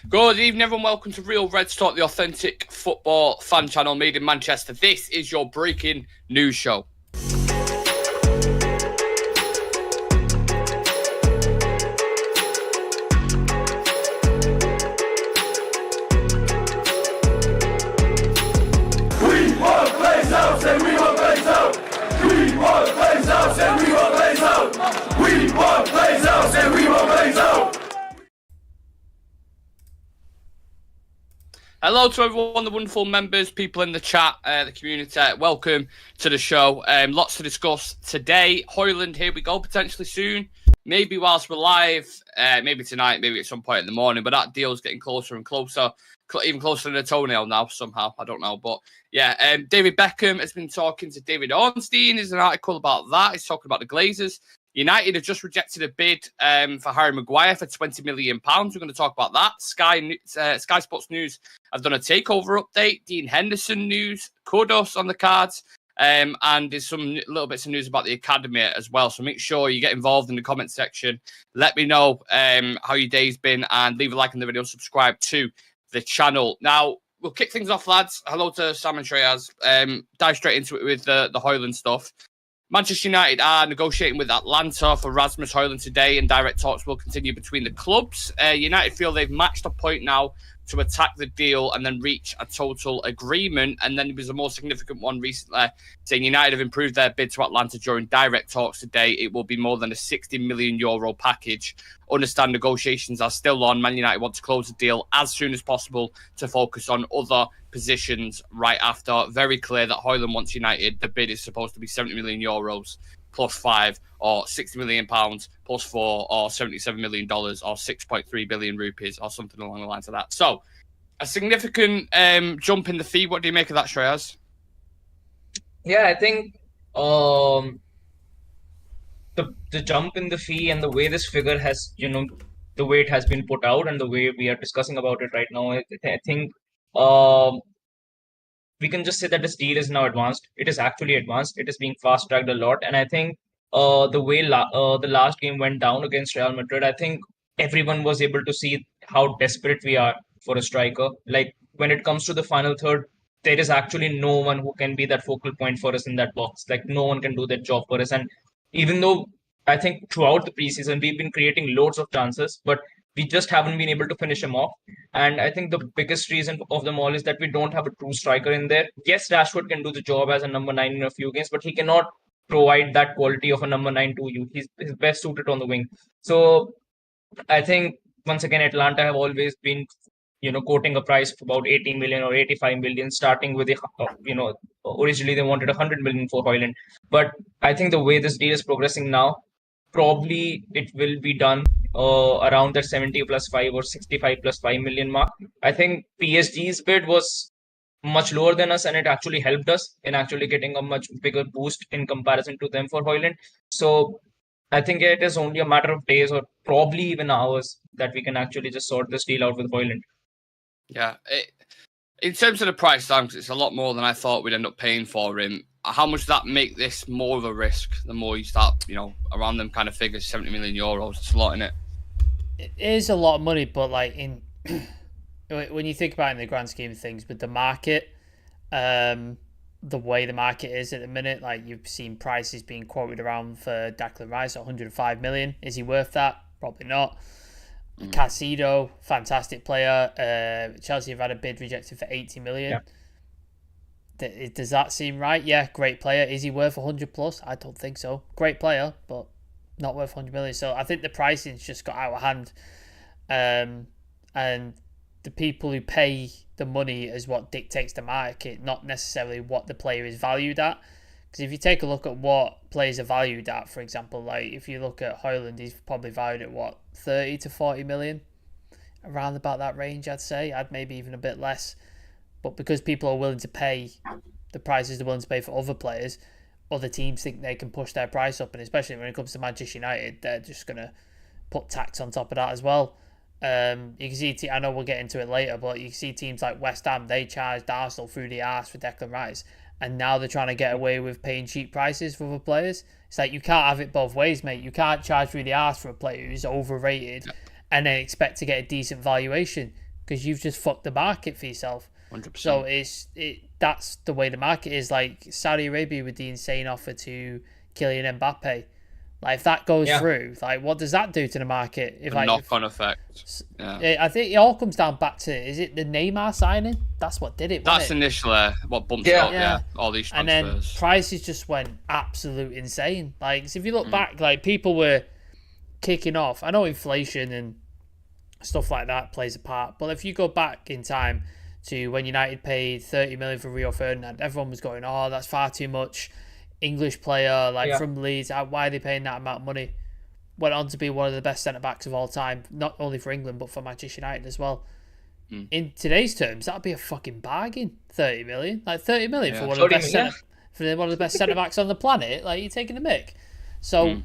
Good evening, everyone. Welcome to Real Reds Talk, the authentic football fan channel made in Manchester. This is your breaking news show. Hello to everyone, the wonderful members, people in the chat, the community. Welcome to the show. Lots to discuss today. Hojlund, here we go, potentially soon. Maybe whilst we're live, maybe tonight, maybe at some point in the morning. But that deal's getting closer and closer, even closer than a toenail now somehow. I don't know. But yeah, David Beckham has been talking to David Ornstein. There's an article about that. He's talking about the Glazers. United have just rejected a bid for hiring Maguire for £20 million. We're going to talk about that. Sky Sports News have done a takeover update. Dean Henderson news. Kudus on the cards. And there's some little bits of news about the academy as well. So make sure you get involved in the comment section. Let me know how your day's been and leave a like on the video and subscribe to the channel. Now, we'll kick things off, lads. Hello to Sam and Shreyas. Dive straight into it with the Højlund stuff. Manchester United are negotiating with Atlanta for Rasmus Højlund today, and direct talks will continue between the clubs. United feel they've matched a point now to attack the deal and then reach a total agreement. And then there was a more significant one recently saying United have improved their bid to Atlanta during direct talks today. It will be more than a €60 million package. Understand negotiations are still on. Man United want to close the deal as soon as possible to focus on other positions right after. Very clear that Højlund wants United. The bid is supposed to be €70 million plus 5 or £60 million plus 4 or $77 million or 6.3 billion rupees or something along the lines of that. So a significant jump in the fee. What do you make of that, Shreyas? Yeah, I think the jump in the fee and the way this figure has, the way it has been put out and the way we are discussing about it right now, I think we can just say that this deal is now advanced. It is actually advanced. It is being fast tracked a lot, and I think the way the last game went down against Real Madrid, I think everyone was able to see how desperate we are for a striker. Like when it comes to the final third, there is actually no one who can be that focal point for us in that box. Like no one can do that job for us. And even though I think throughout the preseason we've been creating loads of chances, but we just haven't been able to finish him off. And I think the biggest reason of them all is that we don't have a true striker in there. Yes, Rashford can do the job as a number 9 in a few games, but he cannot provide that quality of a number 9 to you. He's best suited on the wing. So I think once again, Atlanta have always been, quoting a price of about 80 million or 85 million, starting with originally they wanted 100 million for Højlund. But I think the way this deal is progressing now, probably it will be done around that 70 plus 5 or 65 plus 5 million mark. I think PSG's bid was much lower than us, and it actually helped us in actually getting a much bigger boost in comparison to them for Højlund. So I think it is only a matter of days or probably even hours that we can actually just sort this deal out with Højlund. Yeah. In terms of the price tag, it's a lot more than I thought we'd end up paying for him. How much does that make this more of a risk the more you start, around them kind of figures, €70 million? It's a lot, isn't it? It is a lot of money, but like when you think about it in the grand scheme of things with the market, the way the market is at the minute, like you've seen prices being quoted around for Declan Rice at 105 million. Is he worth that? Probably not. Casido, fantastic player. Chelsea have had a bid rejected for 80 million. Yeah. Does that seem right? Yeah, great player. Is he worth 100 plus? I don't think so. Great player, but not worth 100 million. So I think the pricing's just got out of hand. And the people who pay the money is what dictates the market, not necessarily what the player is valued at. Because if you take a look at what players are valued at, for example, like if you look at Højlund, he's probably valued at 30 to 40 million, around about that range, I'd say. I'd maybe even a bit less. But because people are willing to pay the prices they're willing to pay for other players, other teams think they can push their price up, and especially when it comes to Manchester United, they're just going to put tax on top of that as well. You can see, I know we'll get into it later, but you can see teams like West Ham, they charged Arsenal through the arse for Declan Rice, and now they're trying to get away with paying cheap prices for other players. It's like, you can't have it both ways, mate. You can't charge through the arse for a player who's overrated and then expect to get a decent valuation. because you've just fucked the market for yourself. 100%. So that's the way the market is. Like Saudi Arabia with the insane offer to Kylian Mbappe. Like if that goes through, like what does that do to the market? If knock-on effect. Yeah. I think it all comes down back to, is it the Neymar signing? That's what did it. That's initially what bumped it up. Yeah, all these transfers. And then prices just went absolute insane. Like so if you look back, like people were kicking off. I know inflation and stuff like that plays a part, but if you go back in time to when United paid 30 million for Rio Ferdinand, everyone was going, "Oh, that's far too much." English player from Leeds, why are they paying that amount of money? Went on to be one of the best centre backs of all time, not only for England but for Manchester United as well. In today's terms, that'd be a fucking bargain. 30 million, like 30 million for one of the best centre backs on the planet. Like you're taking a mick. So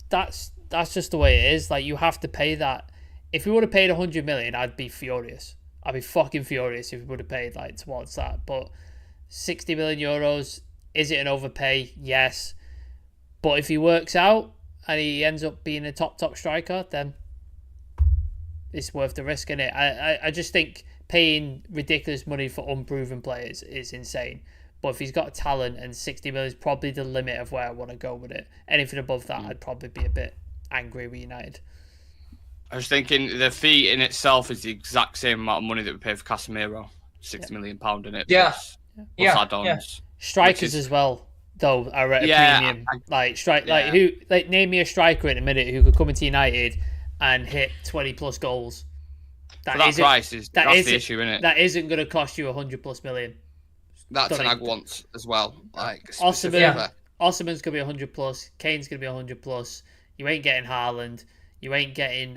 that's just the way it is. Like you have to pay that. If we would have paid 100 million, I'd be furious. I'd be fucking furious if we would have paid like towards that. But 60 million euros. Is it an overpay? Yes. But if he works out and he ends up being a top striker, then it's worth the risk, innit? I just think paying ridiculous money for unproven players is insane. But if he's got talent, and 60 million is probably the limit of where I want to go with it. Anything above that, I'd probably be a bit angry with United. I was thinking the fee in itself is the exact same amount of money that we pay for Casemiro. £60 million in it. Plus add-ons. Strikers as well, though, are at a premium. Name me a striker in a minute who could come into United and hit 20 plus goals. That's the issue, isn't it? That isn't going to cost you 100+ million. That's an Ag wants as well. Like Osimhen's going to be 100+. Kane's going to be 100+. You ain't getting Haaland. You ain't getting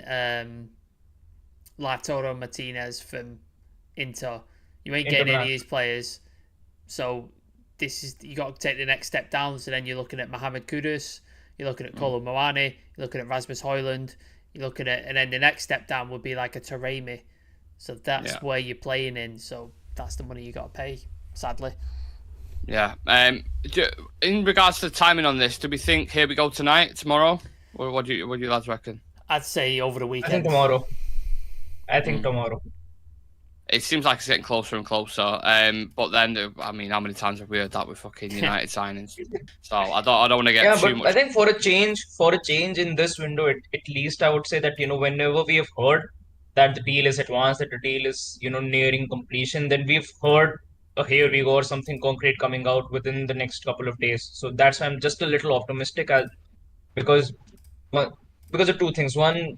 Lautaro Martinez from Inter. You ain't getting any of these players. So you got to take the next step down. So then you're looking at Mohammed Kudus, you're looking at Kolo Muani, you're looking at Rasmus Højlund, you're looking at, and then the next step down would be like a Taremi. So that's where you're playing in. So that's the money you got to pay, sadly. Yeah. In regards to the timing on this, do we think here we go tonight, tomorrow, or what do you lads reckon? I'd say over the weekend. I think tomorrow. It seems like it's getting closer and closer. But then, I mean, how many times have we heard that with fucking United signings? So I don't want to get too much. I think for a change in this window, at least I would say that, whenever we have heard that the deal is advanced, that the deal is, nearing completion, then we've heard here we go or something concrete coming out within the next couple of days. So that's why I'm just a little optimistic because of two things. One,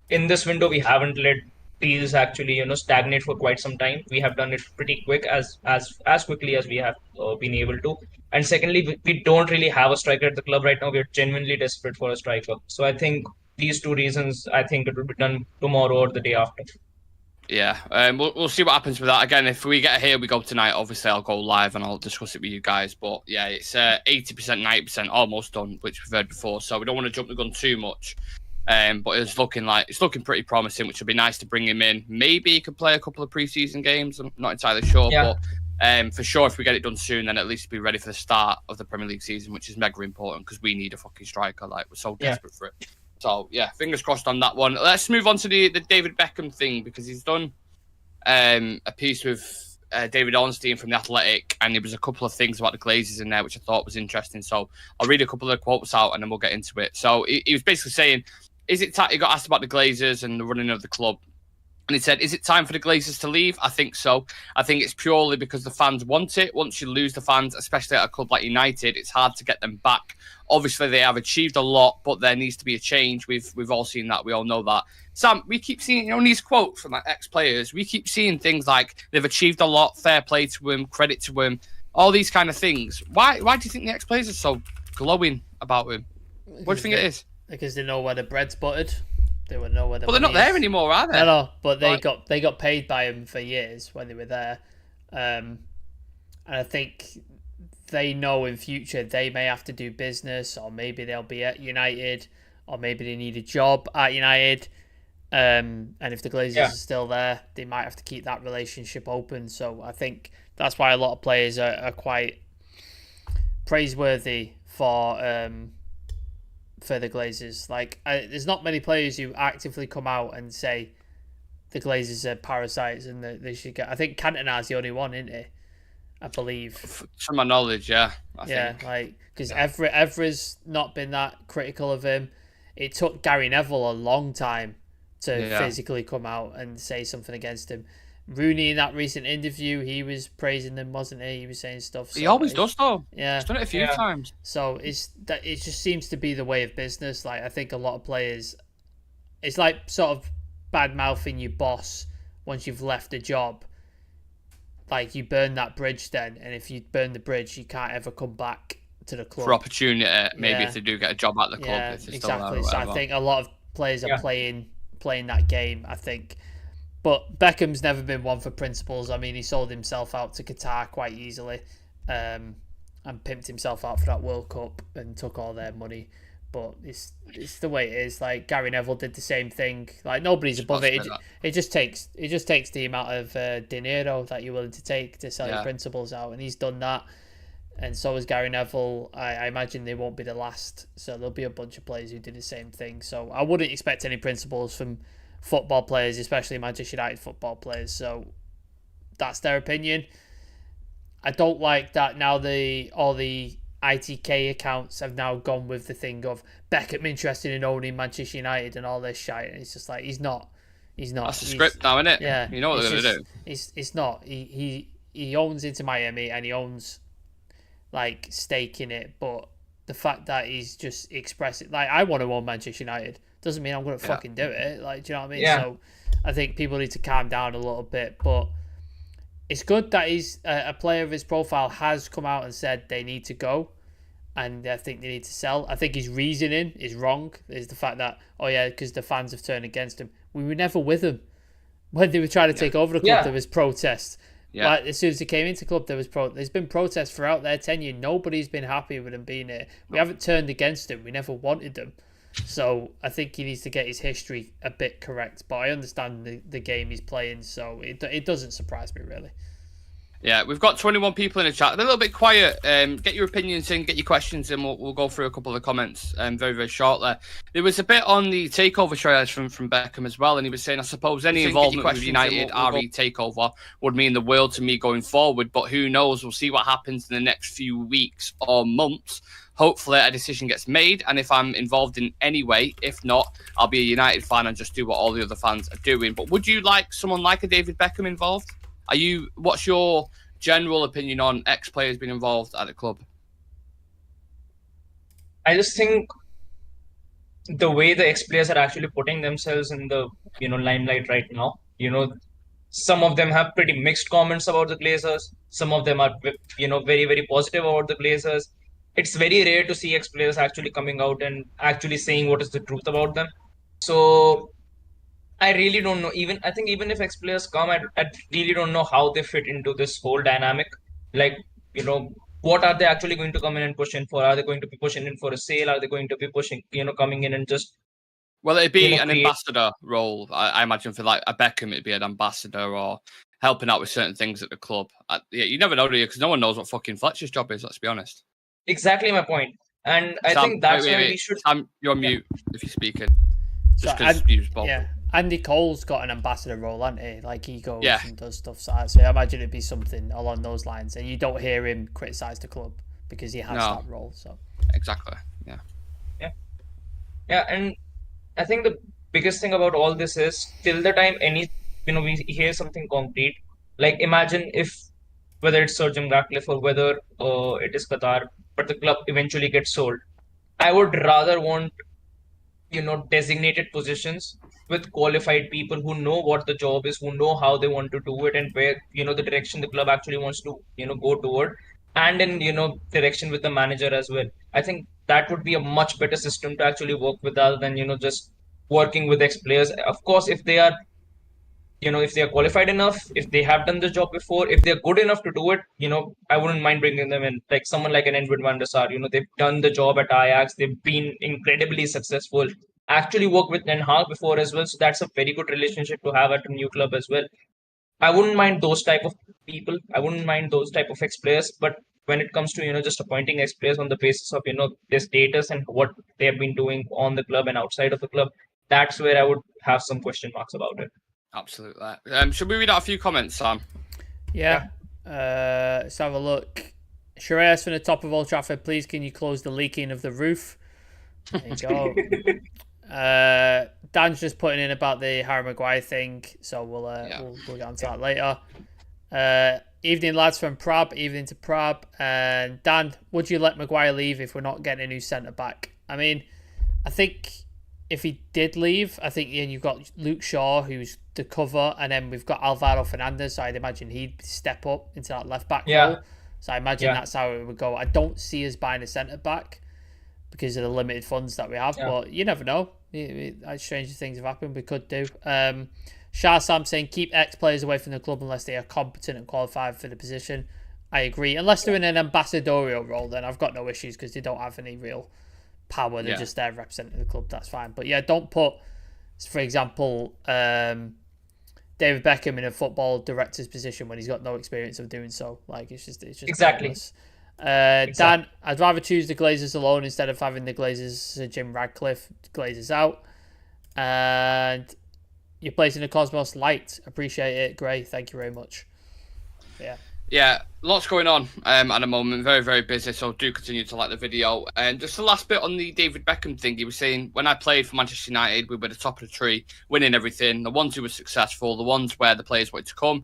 in this window, we haven't let deals actually stagnate for quite some time. We have done it pretty quick, as quickly as we have been able to. And secondly, we don't really have a striker at the club right now. We're genuinely desperate for a striker. So I think these two reasons, I think it will be done tomorrow or the day after. Yeah, we'll see what happens with that. Again, if we get here, we go tonight. Obviously, I'll go live and I'll discuss it with you guys. But yeah, it's 80%, 90% almost done, which we've heard before. So we don't want to jump the gun too much. But it's looking pretty promising, which would be nice to bring him in. Maybe he could play a couple of preseason games. I'm not entirely sure, but for sure, if we get it done soon, then at least be ready for the start of the Premier League season, which is mega important because we need a fucking striker. Like, we're so desperate for it. So yeah, fingers crossed on that one. Let's move on to the David Beckham thing, because he's done a piece with David Ornstein from the Athletic, and there was a couple of things about the Glazers in there which I thought was interesting. So I'll read a couple of quotes out and then we'll get into it. So he was basically saying, he got asked about the Glazers and the running of the club. And he said, is it time for the Glazers to leave? I think so. I think it's purely because the fans want it. Once you lose the fans, especially at a club like United, it's hard to get them back. Obviously, they have achieved a lot, but there needs to be a change. We've all seen that. We all know that. Sam, we keep seeing, in these quotes from ex-players, we keep seeing things like they've achieved a lot, fair play to them, credit to them, all these kind of things. Why do you think the ex-players are so glowing about him? What do you think it is? Because they know where the bread's buttered. They would know where the they're not there anymore, are they? No, but they got paid by him for years when they were there. And I think they know in future they may have to do business, or maybe they'll be at United, or maybe they need a job at United. And if the Glazers are still there, they might have to keep that relationship open. So I think that's why a lot of players are quite praiseworthy for the Glazers. Like, there's not many players who actively come out and say, the Glazers are parasites and they should get. I think Cantona's the only one, isn't he? I believe. From my knowledge, yeah. I think. Like because Evra's not been that critical of him. It took Gary Neville a long time to physically come out and say something against him. Rooney, in that recent interview, he was praising them, wasn't he? He was saying stuff. So he always does, though. Yeah, he's done it a few times. So it just seems to be the way of business. Like I think a lot of players, it's like sort of bad mouthing your boss once you've left a job. Like you burn that bridge then, and if you burn the bridge, you can't ever come back to the club for opportunity. Maybe if they do get a job at the club, if they're exactly. Still there so I think a lot of players are playing that game. I think. But Beckham's never been one for principles. I mean, he sold himself out to Qatar quite easily and pimped himself out for that World Cup and took all their money. But it's the way it is. Like Gary Neville did the same thing. Like nobody's above it. It just takes the amount of dinero that you're willing to take to sell your principles out, and he's done that. And so is Gary Neville. I imagine they won't be the last. So there'll be a bunch of players who do the same thing. So I wouldn't expect any principles from football players, especially Manchester United football players. So that's their opinion. I don't like that now all the ITK accounts have now gone with the thing of Beckham interested in owning Manchester United and all this shit. And it's just like he's not. That's the script now, isn't it? Yeah. You know what they're going to do. It's not. He owns Inter Miami and he owns like stake in it, but the fact that he's just expressing like I want to own Manchester United doesn't mean I'm going to fucking do it. Like, do you know what I mean? Yeah. So I think people need to calm down a little bit, but it's good that he's a player of his profile has come out and said they need to go and I think they need to sell. I think his reasoning is wrong. Is the fact that, because the fans have turned against him. We were never with him. When they were trying to take over the club, there was protests. Yeah. Like, as soon as he came into the club, there's been protests throughout their tenure. Nobody's been happy with him being here. We haven't turned against him. We never wanted them. So I think he needs to get his history a bit correct. But I understand the game he's playing, so it doesn't surprise me, really. Yeah, we've got 21 people in the chat. They're a little bit quiet. Get your opinions in, get your questions in. We'll go through a couple of the comments very, very shortly. There was a bit on the takeover trials from Beckham as well, and he was saying, I suppose any involvement with United RE takeover would mean the world to me going forward, but who knows? We'll see what happens in the next few weeks or months. Hopefully a decision gets made, and if I'm involved in any way, if not, I'll be a United fan and just do what all the other fans are doing. But would you like someone like a David Beckham involved? What's your general opinion on ex-players being involved at the club? I just think the way the ex-players are actually putting themselves in the limelight right now, some of them have pretty mixed comments about the Glazers. Some of them are very, very positive about the Glazers. It's very rare to see ex-players actually coming out and actually saying what is the truth about them. So I really don't know. I think even if ex-players come, I really don't know how they fit into this whole dynamic. Like, what are they actually going to come in and push in for? Are they going to be pushing in for a sale? Are they going to be pushing, coming in and just... Well, it'd be an ambassador role. I imagine for like a Beckham, it'd be an ambassador or helping out with certain things at the club. You never know, do you? Because no one knows what fucking Fletcher's job is, let's be honest. Exactly my point. And I think that's why we should... You're on mute if you're speaking. Just because you use both. Yeah. Andy Cole's got an ambassador role, hasn't he? Like he goes and does stuff. So I imagine it'd be something along those lines. And you don't hear him criticise the club because he has that role. So exactly. Yeah, and I think the biggest thing about all this is till the time we hear something concrete. Like imagine if whether it's Sir Jim Ratcliffe or whether it is Qatar, but the club eventually gets sold. I would rather want designated positions with qualified people who know what the job is, who know how they want to do it, and where the direction the club actually wants to go toward, and in direction with the manager as well. I think that would be a much better system to actually work with rather than just working with ex-players. Of course, if they are if they are qualified enough, if they have done the job before, if they're good enough to do it, I wouldn't mind bringing them in. Like someone like an Edwin van der Sar, they've done the job at Ajax, they've been incredibly successful. Actually worked with Den Haag before as well, so that's a very good relationship to have at a new club as well. I wouldn't mind those type of people. I wouldn't mind those type of ex-players, but when it comes to just appointing ex-players on the basis of their status and what they have been doing on the club and outside of the club, that's where I would have some question marks about it. Absolutely. Should we read out a few comments, Sam? Yeah. Let's have a look. Sherez from the top of Old Trafford, please can you close the leaking of the roof? There you go. Dan's just putting in about the Harry Maguire thing, so we'll get onto that later. Evening lads from Prab, evening to Prab. And Dan, would you let Maguire leave if we're not getting a new centre back? I mean, I think if he did leave, I think you've got Luke Shaw, who's the cover, and then we've got Alvaro Fernandez, so I'd imagine he'd step up into that left back role. So I imagine that's how it would go. I don't see us buying a centre back because of the limited funds that we have, but you never know. Stranger things have happened. We could do. Shah Sam saying keep ex-players away from the club unless they are competent and qualified for the position. I agree. Unless they're in an ambassadorial role, then I've got no issues because they don't have any real power. They're just there representing the club. That's fine. But yeah, don't put, for example, David Beckham in a football director's position when he's got no experience of doing so. Like it's just exactly. Dan, I'd rather choose the Glazers alone instead of having the Glazers Jim Radcliffe Glazers out. And you're placing the Cosmos light. Appreciate it. Great. Thank you very much. Yeah, lots going on at the moment. Very, very busy. So do continue to like the video. And just the last bit on the David Beckham thing. He was saying, when I played for Manchester United, we were at the top of the tree, winning everything. The ones who were successful, the ones where the players wanted to come.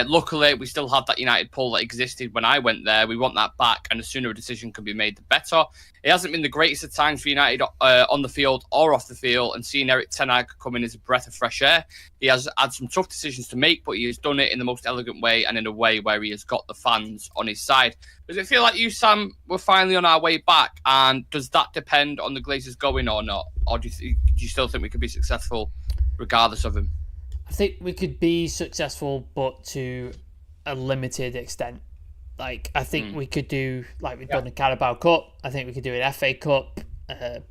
Luckily, we still have that United pull that existed when I went there. We want that back, and the sooner a decision can be made, the better. It hasn't been the greatest of times for United on the field or off the field, and seeing Erik ten Hag come in is a breath of fresh air. He has had some tough decisions to make, but he has done it in the most elegant way and in a way where he has got the fans on his side. Does it feel like you, Sam, we're finally on our way back, and does that depend on the Glazers going or not? Or do you still think we could be successful regardless of him? I think we could be successful, but to a limited extent. Like, I think we could do, like we've done the Carabao Cup. I think we could do an FA Cup,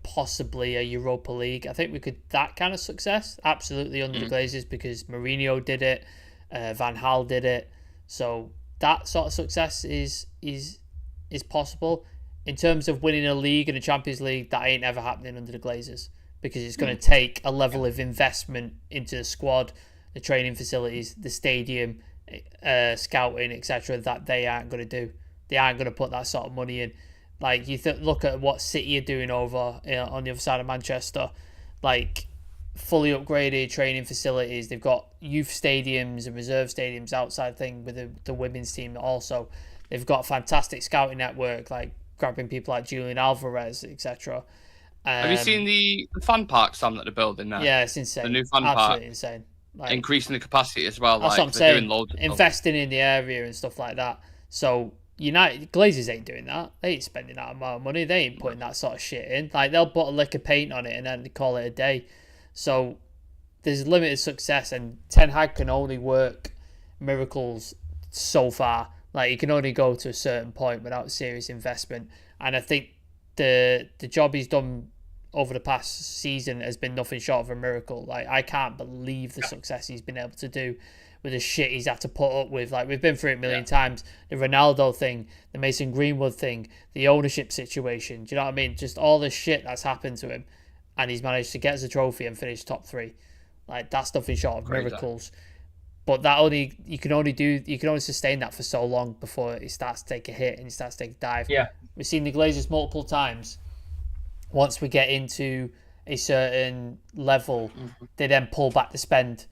possibly a Europa League. I think we could, that kind of success, absolutely under the Glazers, because Mourinho did it, Van Gaal did it. So that sort of success is possible. In terms of winning a league and a Champions League, that ain't ever happening under the Glazers, because it's going to take a level of investment into the squad, the training facilities, the stadium, scouting, etc., that they aren't going to do. They aren't going to put that sort of money in. Like, you look at what City are doing over on the other side of Manchester, like fully upgraded training facilities. They've got youth stadiums and reserve stadiums outside thing with the women's team also. They've got a fantastic scouting network, like grabbing people like Julian Alvarez, etc. Have you seen the fan park, Sam, that they're building now? Yeah, it's insane. The new fan Absolutely park. insane. Like, increasing the capacity as well. That's like, what I'm saying. doing loads of investing in the area and stuff like that. So United Glazers ain't doing that. They ain't spending that amount of money. They ain't putting that sort of shit in. Like, they'll put a lick of paint on it and then call it a day. So there's limited success, and Ten Hag can only work miracles so far. Like, he can only go to a certain point without serious investment. And I think the job he's done over the past season has been nothing short of a miracle. Like, I can't believe the success he's been able to do with the shit he's had to put up with. Like, we've been through it a million times. The Ronaldo thing, the Mason Greenwood thing, the ownership situation. Do you know what I mean? Just all the shit that's happened to him, and he's managed to get us a trophy and finish top 3. Like, that's nothing short of miracles. But you can only sustain that for so long before it starts to take a hit and it starts to take a dive. Yeah. We've seen the Glazers multiple times. Once we get into a certain level, they then pull back the spend.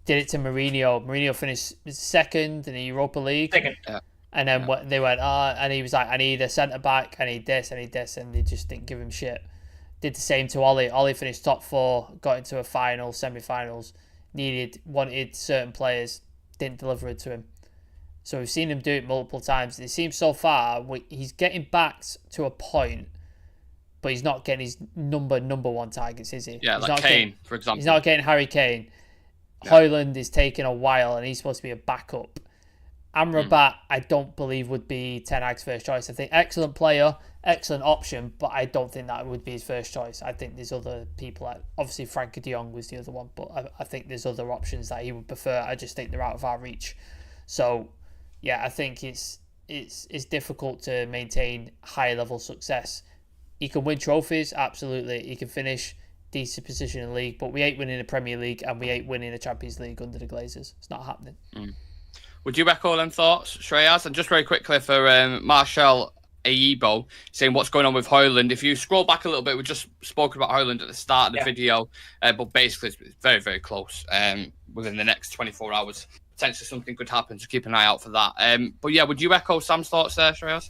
Did it to Mourinho. Mourinho finished second in the Europa League. Second. And then they went, and he was like, I need a centre-back, I need this, and they just didn't give him shit. Did the same to Ollie. Ollie finished top 4, got into a final, semi-finals, wanted certain players, didn't deliver it to him. So we've seen him do it multiple times. It seems so far, he's getting backed to a point, but he's not getting his number one targets, is he? Yeah, he's like Kane, for example. He's not getting Harry Kane. Yeah. Højlund is taking a while, and he's supposed to be a backup. Amrabat, I don't believe would be Ten Hag's first choice. I think excellent player, excellent option, but I don't think that would be his first choice. I think there's other people. Obviously, Frankie de Jong was the other one, but I think there's other options that he would prefer. I just think they're out of our reach. So, yeah, I think it's difficult to maintain high level success. He can win trophies, absolutely. He can finish decent position in the league, but we ain't winning the Premier League and we ain't winning the Champions League under the Glazers. It's not happening. Would you echo them thoughts, Shreyas? And just very quickly for Marshall Aibo saying what's going on with Hojlund. If you scroll back a little bit, we just spoke about Hojlund at the start of the video, but basically it's very, very close. Within the next 24 hours, potentially something could happen, so keep an eye out for that. But yeah, would you echo Sam's thoughts there, Shreyas?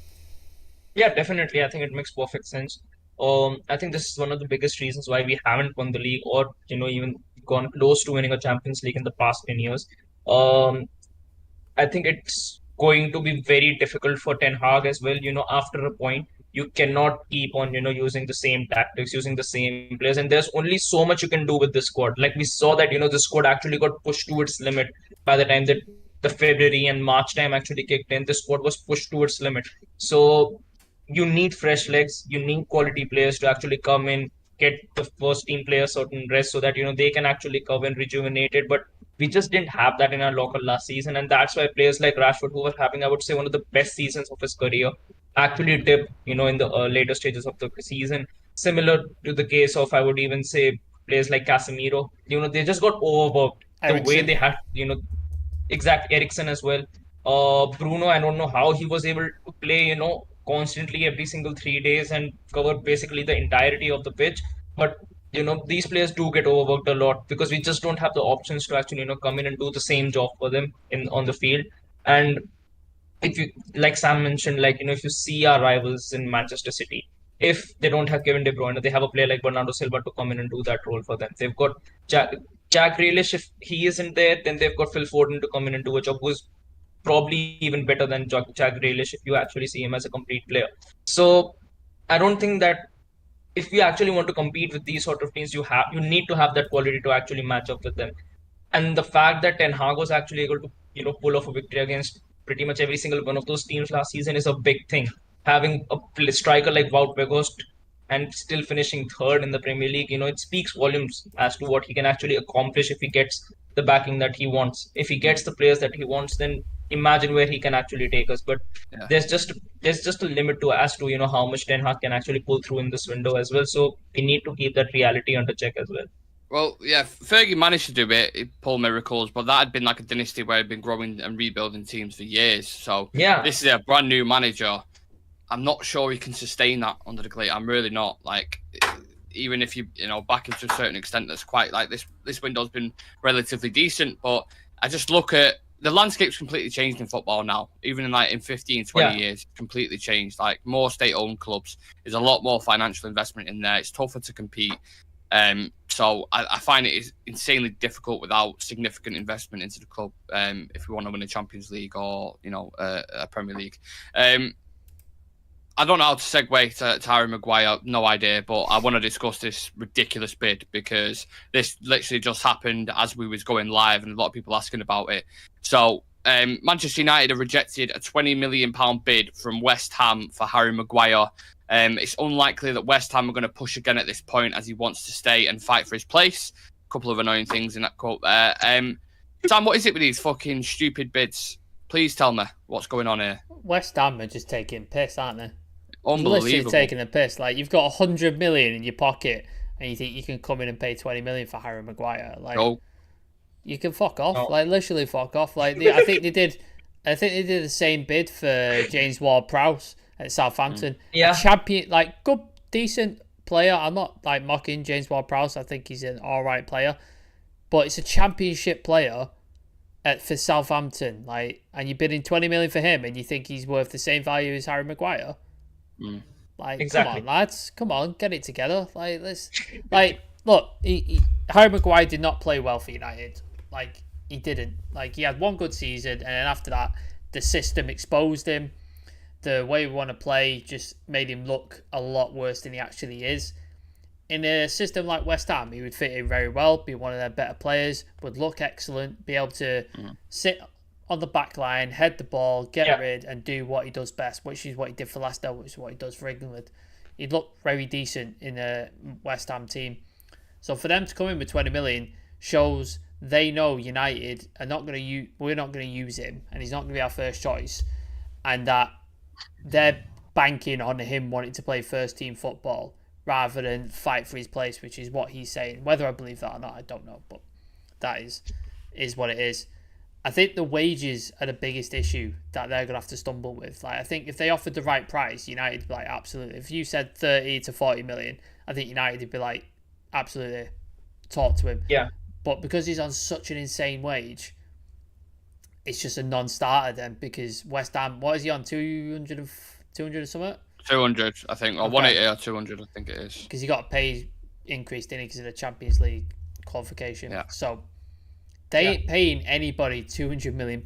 Yeah, definitely. I think it makes perfect sense. I think this is one of the biggest reasons why we haven't won the league or, even gone close to winning a Champions League in the past 10 years. I think it's going to be very difficult for Ten Hag as well. After a point, you cannot keep on, using the same tactics, using the same players. And there's only so much you can do with the squad. Like we saw that, the squad actually got pushed to its limit by the time that the February and March time actually kicked in. The squad was pushed to its limit. So you need fresh legs, you need quality players to actually come in, get the first team players certain rest so that they can actually come in rejuvenated. But we just didn't have that in our locker last season, and that's why players like Rashford, who were having, I would say, one of the best seasons of his career, actually dipped in the later stages of the season. Similar to the case of, I would even say, players like Casemiro. They just got overworked. Eriksen. The way they had exactly, Eriksen as well. Bruno, I don't know how he was able to play constantly every single 3 days and cover basically the entirety of the pitch. But these players do get overworked a lot because we just don't have the options to actually come in and do the same job for them on the field. And if you, like Sam mentioned, if you see our rivals in Manchester City, if they don't have Kevin De Bruyne, they have a player like Bernardo Silva to come in and do that role for them. They've got Jack Grealish. If he isn't there, then they've got Phil Foden to come in and do a job, who's probably even better than Jack Grealish if you actually see him as a complete player. So I don't think that if we actually want to compete with these sort of teams, you need to have that quality to actually match up with them. And the fact that Ten Hag was actually able to pull off a victory against pretty much every single one of those teams last season is a big thing. Having a striker like Wout Weghorst and still finishing third in the Premier League, it speaks volumes as to what he can actually accomplish if he gets the backing that he wants. If he gets the players that he wants, then imagine where he can actually take us. But there's just a limit to as to how much Ten Hag can actually pull through in this window as well. So we need to keep that reality under check as well. Well, yeah, Fergie managed to do it. He pulled miracles, but that had been like a dynasty where he'd been growing and rebuilding teams for years. So this is a brand new manager. I'm not sure he can sustain that under the Glazers. I'm really not. Like, even if you back him to a certain extent, that's quite like this window's been relatively decent. But I just look at the landscape's completely changed in football now. Even in 15, 20 years, completely changed. Like more state-owned clubs, there's a lot more financial investment in there. It's tougher to compete. So I find it is insanely difficult without significant investment into the club if we want to win a Champions League or a Premier League. I don't know how to segue to Harry Maguire, no idea, but I want to discuss this ridiculous bid because this literally just happened as we was going live and a lot of people asking about it. So Manchester United have rejected a £20 million bid from West Ham for Harry Maguire. It's unlikely that West Ham are going to push again at this point as he wants to stay and fight for his place. A couple of annoying things in that quote there. Sam, what is it with these fucking stupid bids? Please tell me what's going on here. West Ham are just taking piss, aren't they? Unbelievable. Literally taking a piss. Like, you've got 100 million in your pocket and you think you can come in and pay 20 million for Harry Maguire. Like, you can fuck off. No. Like, literally fuck off. Like, I think they did the same bid for James Ward-Prowse at Southampton. Yeah. A champion, like, good, decent player. I'm not, like, mocking James Ward-Prowse. I think he's an alright player. But it's a championship player for Southampton. Like, and you're bidding 20 million for him and you think he's worth the same value as Harry Maguire? Like, exactly. Come on, lads. Come on, get it together. Like, let's... Like, look, Harry Maguire did not play well for United. Like, he didn't. Like, he had one good season, and then after that, the system exposed him. The way we want to play just made him look a lot worse than he actually is. In a system like West Ham, he would fit in very well, be one of their better players, would look excellent, be able to sit on the back line, head the ball, get rid, and do what he does best, which is what he did for Leicester, which is what he does for England. He'd look very decent in a West Ham team. So for them to come in with 20 million shows they know United are not going to we're not going to use him, and he's not going to be our first choice, and that they're banking on him wanting to play first team football rather than fight for his place, which is what he's saying. Whether I believe that or not, I don't know, but that is what it is. I think the wages are the biggest issue that they're going to have to stumble with. Like, I think if they offered the right price, United would be like, absolutely. If you said 30 to 40 million, I think United would be like, absolutely, talk to him. Yeah. But because he's on such an insane wage, it's just a non-starter then, because West Ham, what is he on, 200 or something? 200, I think, or 180 or 200, I think it is. Because he got a pay increase, didn't he, because of the Champions League qualification. Yeah. So they ain't paying anybody 200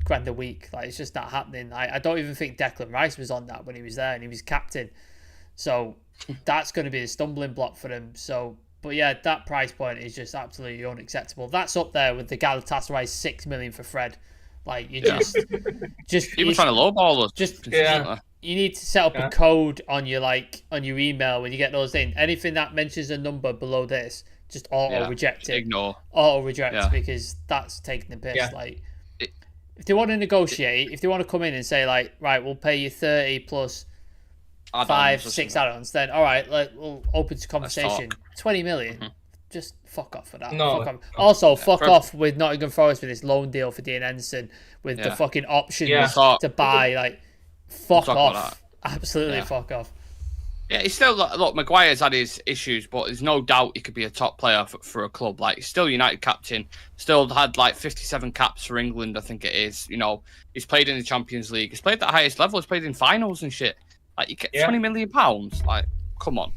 grand a week. Like, it's just not happening. I don't even think Declan Rice was on that when he was there, and he was captain. So that's going to be a stumbling block for them. So, but yeah, that price point is just absolutely unacceptable. That's up there with the Galatasaray 6 million for Fred. Like, you just people trying to lowball us. You need to set up a code on your email when you get those in. Anything that mentions a number below this, just auto reject it. Ignore. Auto reject because that's taking the piss. Yeah. Like, if they want to negotiate, if they want to come in and say like, right, we'll pay you 30 plus 5-6 add-ons, then all right, we'll open to conversation. 20 million. Mm-hmm. Just fuck off for that. No. Fuck off. Also, fuck off with Nottingham Forest with this loan deal for Dean Henderson with the fucking options to buy. Like, fuck off. Absolutely fuck off. Yeah, he's still, look, Maguire's had his issues, but there's no doubt he could be a top player for a club. Like, he's still United captain, still had like 57 caps for England, I think it is. You know, he's played in the Champions League. He's played at the highest level. He's played in finals and shit. Like, you get £20 million. Like, come on.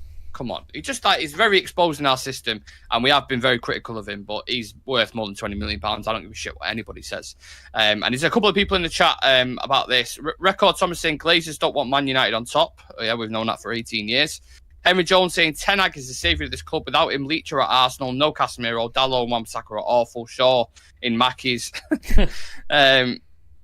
He just, like, he's very exposed in our system, and we have been very critical of him, but he's worth more than £20 million. I don't give a shit what anybody says. And there's a couple of people in the chat about this. Record Thomas saying Glazers don't want Man United on top. Oh, yeah, we've known that for 18 years. Henry Jones saying Ten Hag is the saviour of this club. Without him, Leach are at Arsenal. No Casemiro. Dallo and Wan-Bissaka are awful. Shaw in Mackey's.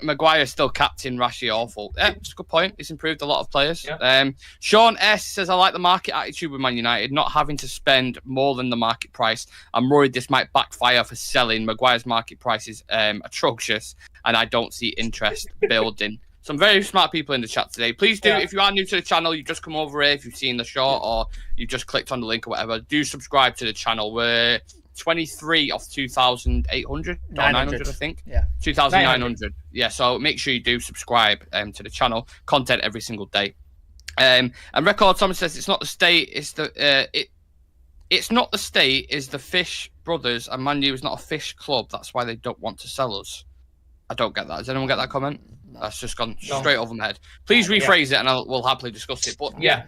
Maguire still captain, Rashi awful. Yeah, it's a good point. He's improved a lot of players. Yeah. Sean S says, I like the market attitude with Man United, not having to spend more than the market price. I'm worried this might backfire for selling. Maguire's market price is atrocious, and I don't see interest building. Some very smart people in the chat today. Please do, if you are new to the channel, you just come over here if you've seen the short or you just clicked on the link or whatever, do subscribe to the channel. We're 23 of 2,800 or 900, I think. Yeah. 2,900. Yeah, so make sure you do subscribe to the channel. Content every single day. And Record Thomas says it's not the state, it's the it's not the state, it's the Fish brothers, and Man U is not a fish club. That's why they don't want to sell us. I don't get that. Does anyone get that comment? No. That's just gone straight over my head. Please rephrase it and we'll happily discuss it. But yeah.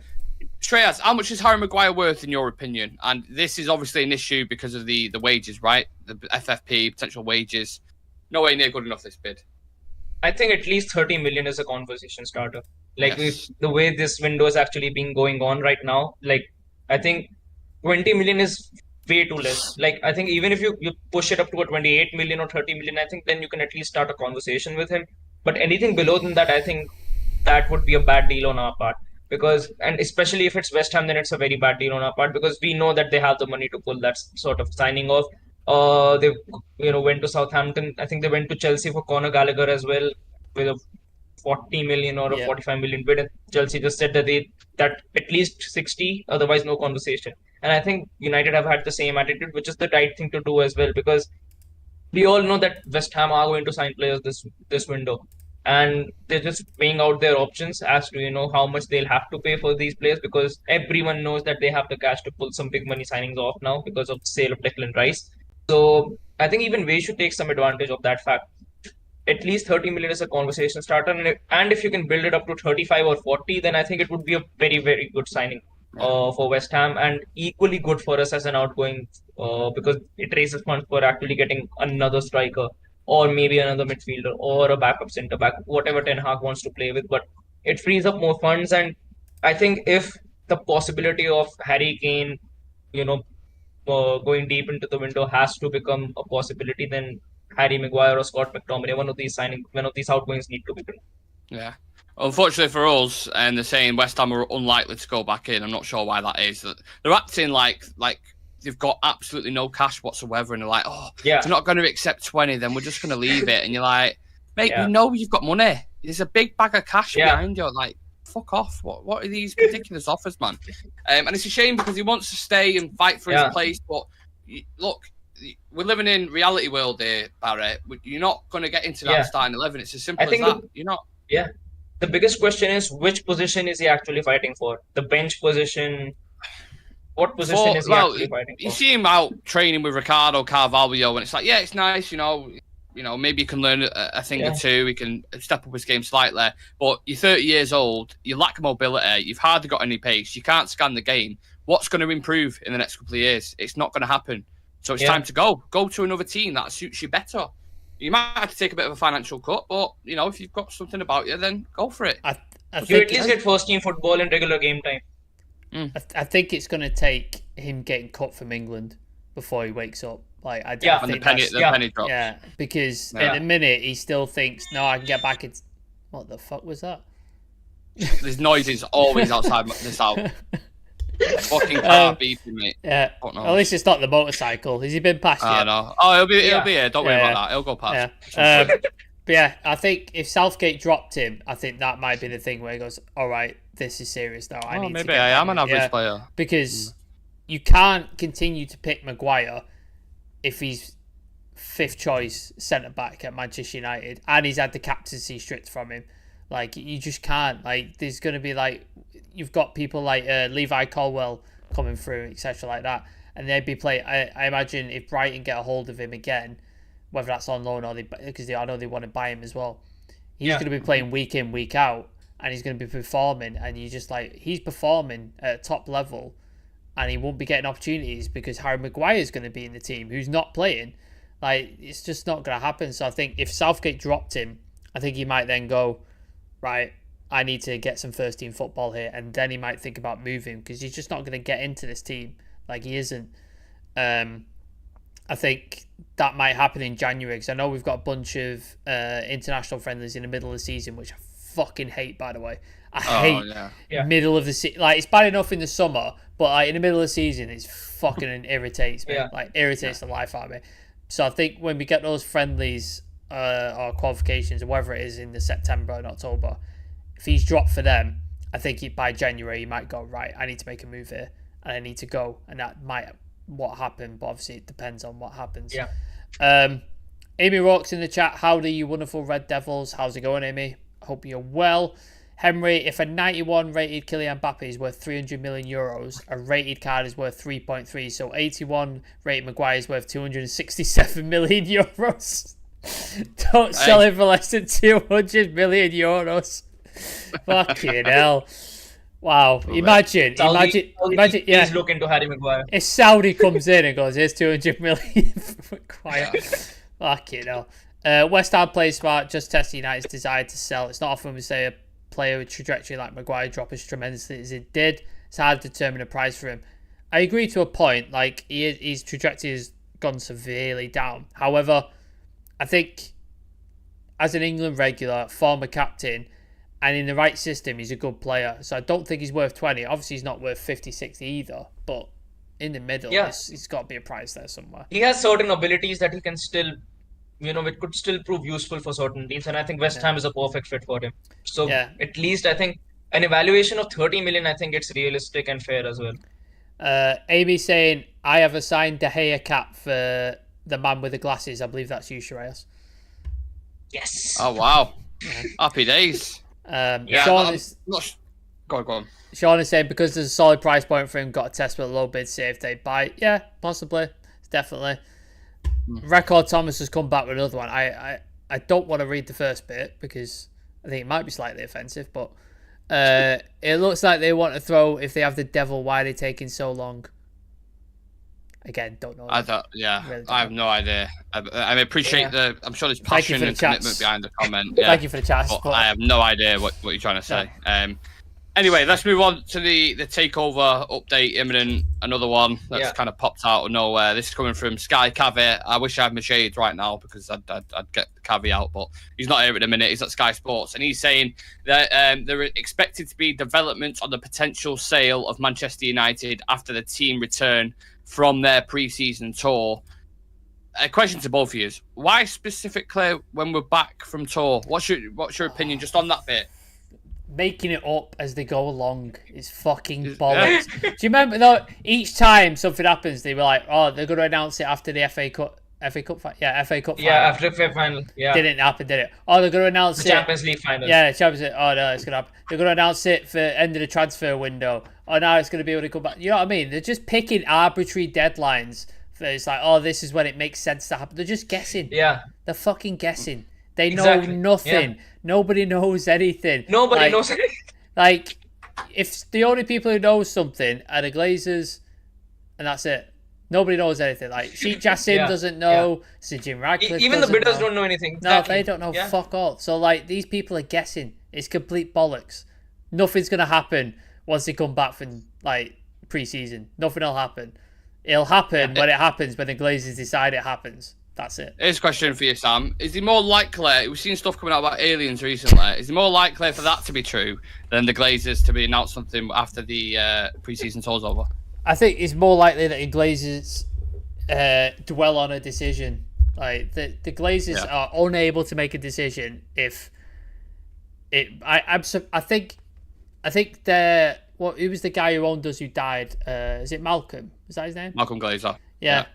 Shreyas, how much is Harry Maguire worth in your opinion? And this is obviously an issue because of the wages, right? The FFP, potential wages. No way near good enough, this bid. I think at least 30 million is a conversation starter. Like, the way this window is actually being going on right now, like, I think 20 million is way too less. Like, I think even if you push it up to a 28 million or 30 million, I think then you can at least start a conversation with him. But anything below than that, I think that would be a bad deal on our part. Because, and especially if it's West Ham, then it's a very bad deal on our part, because we know that they have the money to pull that sort of signing off. They went to Southampton. I think they went to Chelsea for Conor Gallagher as well with a 40 million or a 45 million bid. And Chelsea just said that that at least 60, otherwise no conversation. And I think United have had the same attitude, which is the right thing to do as well, because we all know that West Ham are going to sign players this window. And they're just weighing out their options as to, how much they'll have to pay for these players, because everyone knows that they have the cash to pull some big money signings off now because of the sale of Declan Rice. So I think even we should take some advantage of that fact. At least 30 million is a conversation starter. And if you can build it up to 35 or 40, then I think it would be a very, very good signing for West Ham, and equally good for us as an outgoing, because it raises funds for actually getting another striker, or maybe another midfielder, or a backup centre back, whatever Ten Hag wants to play with. But it frees up more funds, and I think if the possibility of Harry Kane, going deep into the window has to become a possibility, then Harry Maguire or Scott McTominay, one of these outgoings need to be done. Yeah. Unfortunately for us, and they're saying West Ham are unlikely to go back in. I'm not sure why that is. They're acting like they've got absolutely no cash whatsoever, and they're like, they're not going to accept 20, then we're just going to leave it. And you're like, mate, we know you've got money. There's a big bag of cash behind you. Like, fuck off. What are these ridiculous offers, man? And it's a shame because he wants to stay and fight for his place. But look, we're living in reality world here, Barry. You're not going to get into that starting 11. It's as simple as that. You're not. Yeah. The biggest question is which position is he actually fighting for? The bench position. What position is he actually fighting for? You see him out training with Ricardo Carvalho, and it's like, yeah, it's nice, you know, maybe he can learn a thing or two. He can step up his game slightly. But you're 30 years old. You lack mobility. You've hardly got any pace. You can't scan the game. What's going to improve in the next couple of years? It's not going to happen. So it's time to go. Go to another team that suits you better. You might have to take a bit of a financial cut, but, you know, if you've got something about you, then go for it. I think you at least get first-team football in regular game time. I think it's going to take him getting cut from England before he wakes up. Like, I think the penny drops. Yeah, because at the minute he still thinks, no, I can get back into... What the fuck was that? There's noises always outside this house. Fucking car beeping, mate. Yeah. At least it's not the motorcycle. Has he been past yet? No. Oh, he'll be here. Don't worry about that. He'll go past. Yeah. But yeah, I think if Southgate dropped him, I think that might be the thing where he goes, all right, this is serious now. Maybe I am an average player. Because you can't continue to pick Maguire if he's fifth choice centre-back at Manchester United and he's had the captaincy stripped from him. Like, you just can't. Like, there's going to be, like, you've got people like Levi Colwill coming through, etc. like that, and they'd be playing. I imagine if Brighton get a hold of him again, whether that's on loan or because I know they want to buy him as well, he's going to be playing week in, week out, and he's going to be performing, and you just like, he's performing at top level, and he won't be getting opportunities because Harry Maguire is going to be in the team, who's not playing. Like, it's just not going to happen. So I think if Southgate dropped him, I think he might then go, right, I need to get some first team football here, and then he might think about moving because he's just not going to get into this team. Like, he isn't. I think that might happen in January because I know we've got a bunch of international friendlies in the middle of the season, which I fucking hate, by the way. I hate middle of the season. Like, it's bad enough in the summer, but like in the middle of the season, it's fucking irritates me. Like, irritates the life out of me. So I think when we get those friendlies or qualifications or whatever it is in the September and October, if he's dropped for them, I think by January he might go, right, I need to make a move here and I need to go, and that might what happened, but obviously it depends on what happens. Amy Rocks in the chat, howdy you wonderful Red Devils, how's it going, Amy? I hope you're well. Henry, if a 91 rated Kylian Mbappe is worth 300 million euros, a rated card is worth 3.3, so 81 rated Maguire is worth 267 million euros. Don't sell him for less than 200 million euros. Fucking hell. Wow. Imagine. Please look into Harry Maguire. If Saudi comes in and goes, here's 200 million for Maguire. Fucking hell. West Ham plays smart, just testing United's desire to sell. It's not often we say a player with trajectory like Maguire drop as tremendously as it did. It's hard to determine a price for him. I agree to a point. Like, his trajectory has gone severely down. However, I think as an England regular, former captain, and in the right system, he's a good player. So I don't think he's worth 20. Obviously, he's not worth 50, 60 either. But in the middle, he's got to be a price there somewhere. He has certain abilities that he can still, it could still prove useful for certain teams. And I think West Ham is a perfect fit for him. So at least I think an evaluation of 30 million, I think it's realistic and fair as well. Amy saying, I have assigned De Gea cap for the man with the glasses. I believe that's you, Shreyas. Yes. Oh, wow. Happy days. Sean is... Go on. Sean is saying, because there's a solid price point for him, got a test with a low bid, see if they buy. Yeah, possibly. Definitely. Record Thomas has come back with another one. I don't want to read the first bit because I think it might be slightly offensive, but it looks like they want to throw, if they have the devil, why are they taking so long? Again, don't know. I have no idea. I appreciate I'm sure there's passion and commitment behind the comment. Thank you for the chat. But I have no idea what you're trying to say. Anyway, let's move on to the takeover update. Imminent, another one that's kind of popped out of nowhere. This is coming from Sky Cavi. I wish I had my shades right now because I'd get the Cavi out, but he's not here at the minute. He's at Sky Sports, and he's saying that there are expected to be developments on the potential sale of Manchester United after the team return from their pre-season tour. A question to both of you is, why specifically when we're back from tour? What's your opinion just on that bit? making it up as they go along is fucking bollocks. Do you remember though? Each time something happens, they were like, "Oh, they're going to announce it after the FA Cup." FA Cup final. Yeah, after the FA final. Yeah. Didn't happen, did it? Oh, they're going to announce the Champions League final. Yeah, the Champions League. Oh, no, it's going to happen. They're going to announce it for end of the transfer window. Oh, now it's going to be able to come back. You know what I mean? They're just picking arbitrary deadlines. It's like, oh, this is when it makes sense to happen. They're just guessing. Yeah. They're fucking guessing. They know nothing. Yeah. Nobody knows anything. Nobody knows anything. Like, if the only people who know something are the Glazers, and that's it. Nobody knows anything. Like, Sheikh Jassim doesn't know. Sir Jim Radcliffe even the bidders don't know anything. Exactly. No, they don't know fuck all. So, like, these people are guessing. It's complete bollocks. Nothing's going to happen once they come back from, like, pre-season. Nothing will happen. It'll happen when it happens, when the Glazers decide it happens. That's it. Here's a question for you, Sam. Is it more likely, we've seen stuff coming out about aliens recently, is it more likely for that to be true than the Glazers to be announced something after the pre-season tour's over? I think it's more likely that the Glazers dwell on a decision. Like, the Glazers are unable to make a decision if it... I think they're... Who was the guy who owned us who died? Is it Malcolm? Is that his name? Malcolm Glazer. Yeah.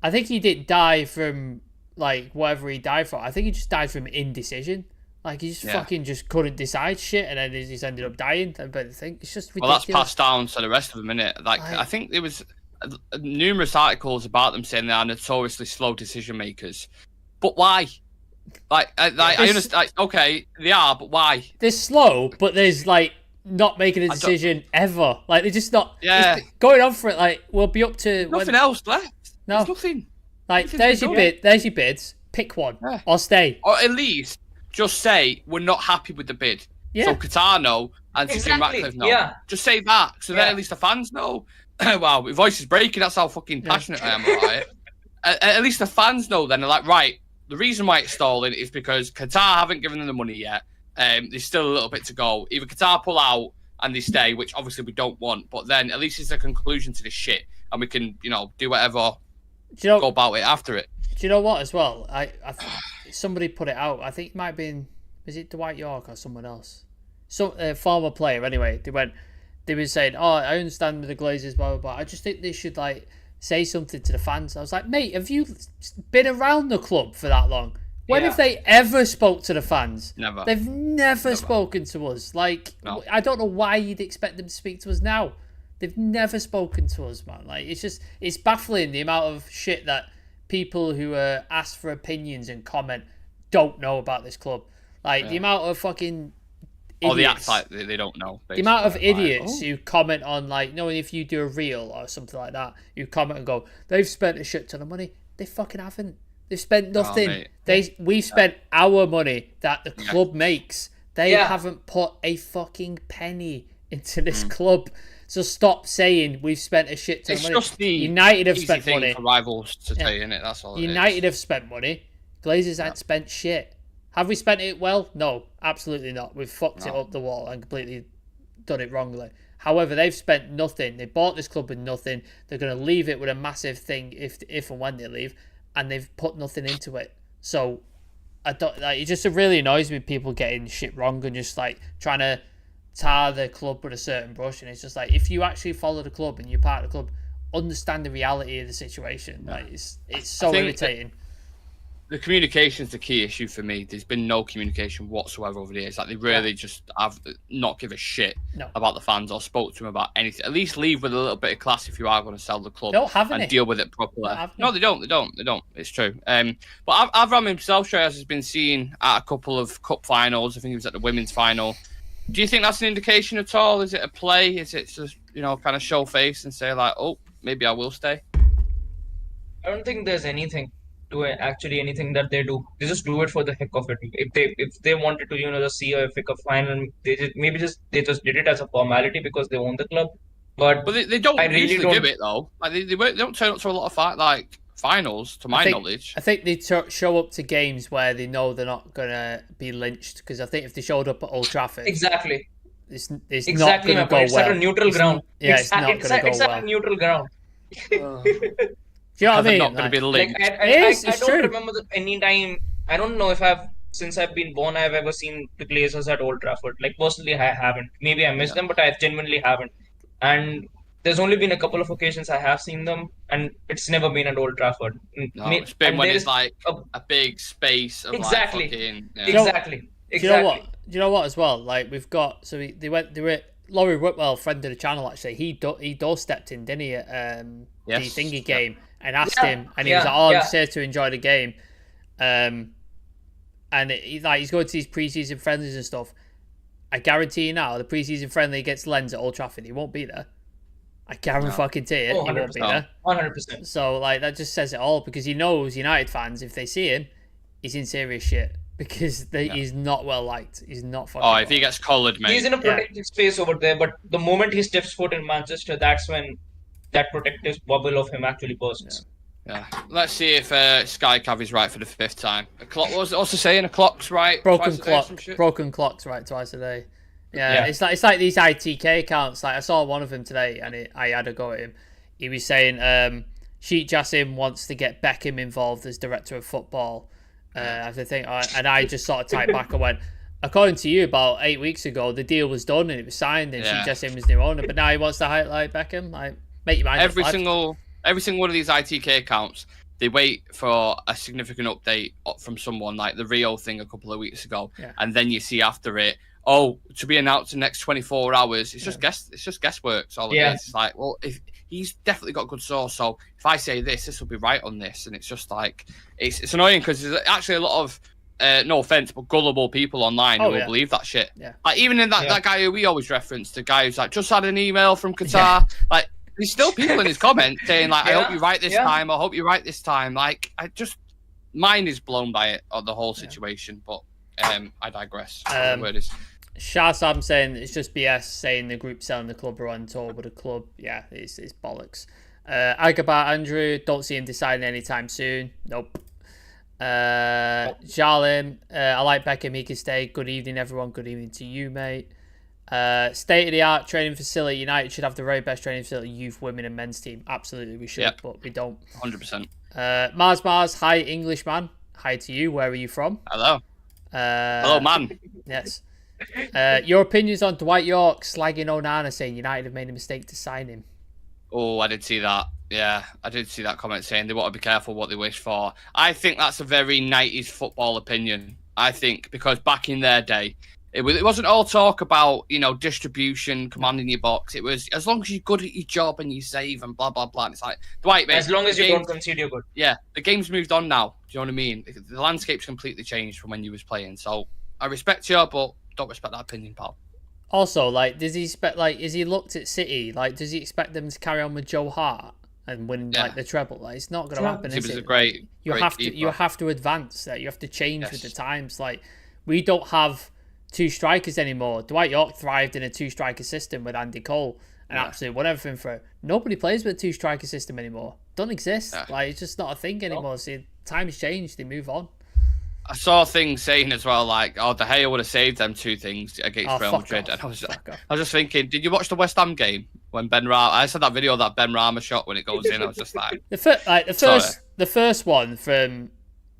I think he didn't die from, like, whatever he died from. I think he just died from indecision. Like, he just fucking just couldn't decide shit, and then he just ended up dying. But I think it's just ridiculous. Well, that's passed down to the rest of them, innit? Like, I think there was numerous articles about them saying they are notoriously slow decision makers. But why? Like, I understand. Like, okay, they are, but why? They're slow, but there's, like, not making a decision ever. Like, they're just not going on for it. Like, we'll be up to nothing else left. No, there's nothing. Like, there's your bid. There's your bids. Pick one or stay. Or at least just say we're not happy with the bid. Yeah. So Qatar know and Jim Ratcliffe know. Yeah. Just say that, so then at least the fans know. Wow, my voice is breaking. That's how fucking passionate I am about it. At least the fans know. Then they're like, right. The reason why it's stalling is because Qatar haven't given them the money yet. There's still a little bit to go. Either Qatar pull out and they stay, which obviously we don't want, but then at least it's a conclusion to this shit, and we can, do whatever, go about it after it. Do you know what, as well? Somebody put it out. I think it might have been, is it Dwight York or someone else? Some former player, anyway. They were saying, oh, I understand with the Glazers, blah, blah, blah. I just think they should, like, say something to the fans. I was like, mate, have you been around the club for that long? When have they ever spoke to the fans? Never. They've never spoken to us. Like, no. I don't know why you'd expect them to speak to us now. They've never spoken to us, man. Like, it's baffling the amount of shit that people who are asked for opinions and comment don't know about this club. Like, the amount of fucking idiots. Or they act like they don't know. The amount of idiots who comment on, like, if you do a reel or something like that, you comment and go, they've spent a shit ton of money. They fucking haven't. They've spent nothing. We've spent our money that the club makes. They haven't put a fucking penny into this club. So stop saying we've spent a shit ton of money. Just the United have spent money. For rivals to say, innit? That's all. United have spent money. Glazers ain't spent shit. Have we spent it well? No, absolutely not. We've fucked it up the wall and completely done it wrongly. However, they've spent nothing. They bought this club with nothing. They're going to leave it with a massive thing if and when they leave. And they've put nothing into it. So I don't like, it just really annoys me people getting shit wrong and just like trying to tar the club with a certain brush. And it's just like, if you actually follow the club and you're part of the club, understand the reality of the situation. Like it's so irritating. The communication's the key issue for me. There's been no communication whatsoever over the years. Like, they really just have not give a shit about the fans or spoke to them about anything. At least leave with a little bit of class if you are going to sell the club and deal with it properly. No, they don't. It's true. But Avram himself, Shreyas, has been seen at a couple of cup finals. I think he was at the women's final. Do you think that's an indication at all? Is it a play? Is it just, kind of show face and say like, oh, maybe I will stay? I don't think there's anything anything that they do. They just do it for the heck of it. If they wanted to just see a FA Cup final, they just did it as a formality because they own the club. But they don't usually give it though. Like they don't turn up to a lot of finals, to my knowledge. I think they show up to games where they know they're not gonna be lynched, because I think if they showed up at Old Trafford, it's not going to go well. It's at a neutral ground. It's not going to go well. It's at a neutral ground. Do you know what I mean? Not going to be linked. I don't remember any time. I don't know if I've since I've been born I've ever seen the Glazers at Old Trafford. Like personally, I haven't. Maybe I missed them, but I genuinely haven't. And there's only been a couple of occasions I have seen them, and it's never been at Old Trafford. No, it's been And when there it's is like a big space of exactly, like fucking exactly, Do you exactly. know what? Do you know what as well? Like we've got they were Laurie Whitwell, friend of the channel, actually. He doorstepped in, didn't he, at the thingy game and asked him, and he was like, "Oh, I'm just here to enjoy the game." And he's going to these preseason friendlies and stuff. I guarantee you now, the preseason friendly against Lens at Old Trafford, he won't be there. I guarantee it, he won't be there. 100%. So like that just says it all, because he knows United fans, if they see him, he's in serious shit, because he's not well liked. He's not fucking. Oh, if he gets collared, mate. He's in a protected space over there, but the moment he steps foot in Manchester, that's when that protective bubble of him actually bursts. Yeah. Let's see if Sky Cav is right for the 5th time. A clock. What's the saying? A clock's right. Broken clock's right twice a day. Yeah, it's like these ITK accounts. Like I saw one of them today, and I had a go at him. He was saying Sheikh Jassim wants to get Beckham involved as director of football. And I just sort of typed back and went, according to you, about 8 weeks ago, the deal was done and it was signed, and Sheikh Jassim was new owner. But now he wants to highlight Beckham. Make your mind up, lad. Every single one of these ITK accounts, they wait for a significant update from someone, like the Rio thing a couple of weeks ago, and then you see after it, to be announced in the next 24 hours. It's just guesswork. It's all it is. It's like, well, if he's definitely got a good source, so if I say this will be right on this, and it's just like it's annoying, because there's actually a lot of no offense, but gullible people online who will believe that shit. Yeah. Like even in that guy who we always reference, the guy who's like, just had an email from Qatar, like. There's still people in his comments saying, like, I hope you're right this time. I hope you're right this time. Like, mine is blown by it, or the whole situation. But I digress. Word is. Shah Sam saying it's just BS saying the group selling the club are on tour with the club. Yeah, it's bollocks. Agabar Andrew, don't see him deciding anytime soon. Nope. Jalim, I like Beckham, he can stay. Good evening, everyone. Good evening to you, mate. State-of-the-art training facility. United should have the very best training facility, youth, women and men's team. Absolutely we should, but we don't. 100%. Mars, hi Englishman. Hi to you. Where are you from? Hello. Hello, man. Yes. Your opinions on Dwight York slagging Onana, saying United have made a mistake to sign him? Oh, I did see that. Yeah, I did see that comment saying they want to be careful what they wish for. I think that's a very 90s football opinion. I think because back in their day, it wasn't all talk about, distribution, commanding your box. It was as long as you're good at your job and you save and blah, blah, blah. And it's like, Dwight, mate. As long as you don't concede, you're good. Yeah, the game's moved on now. Do you know what I mean? The landscape's completely changed from when you was playing. So I respect you, but don't respect that opinion, pal. Also, does he expect, is he looked at City, does he expect them to carry on with Joe Hart and win, the treble? It's not going to happen, is it? You have to advance. You have to change with the times. We don't have two strikers anymore. Dwight York thrived in a two-striker system with Andy Cole and absolutely won everything for it. Nobody plays with a two-striker system anymore. Don't exist. It's just not a thing anymore. See, times change. They move on. I saw things saying as well, De Gea would have saved them two things against Real Madrid. And I was just thinking, did you watch the West Ham game when Ben Rama? I saw that video of that Ben Rama shot when it goes in. I was just like, the first one from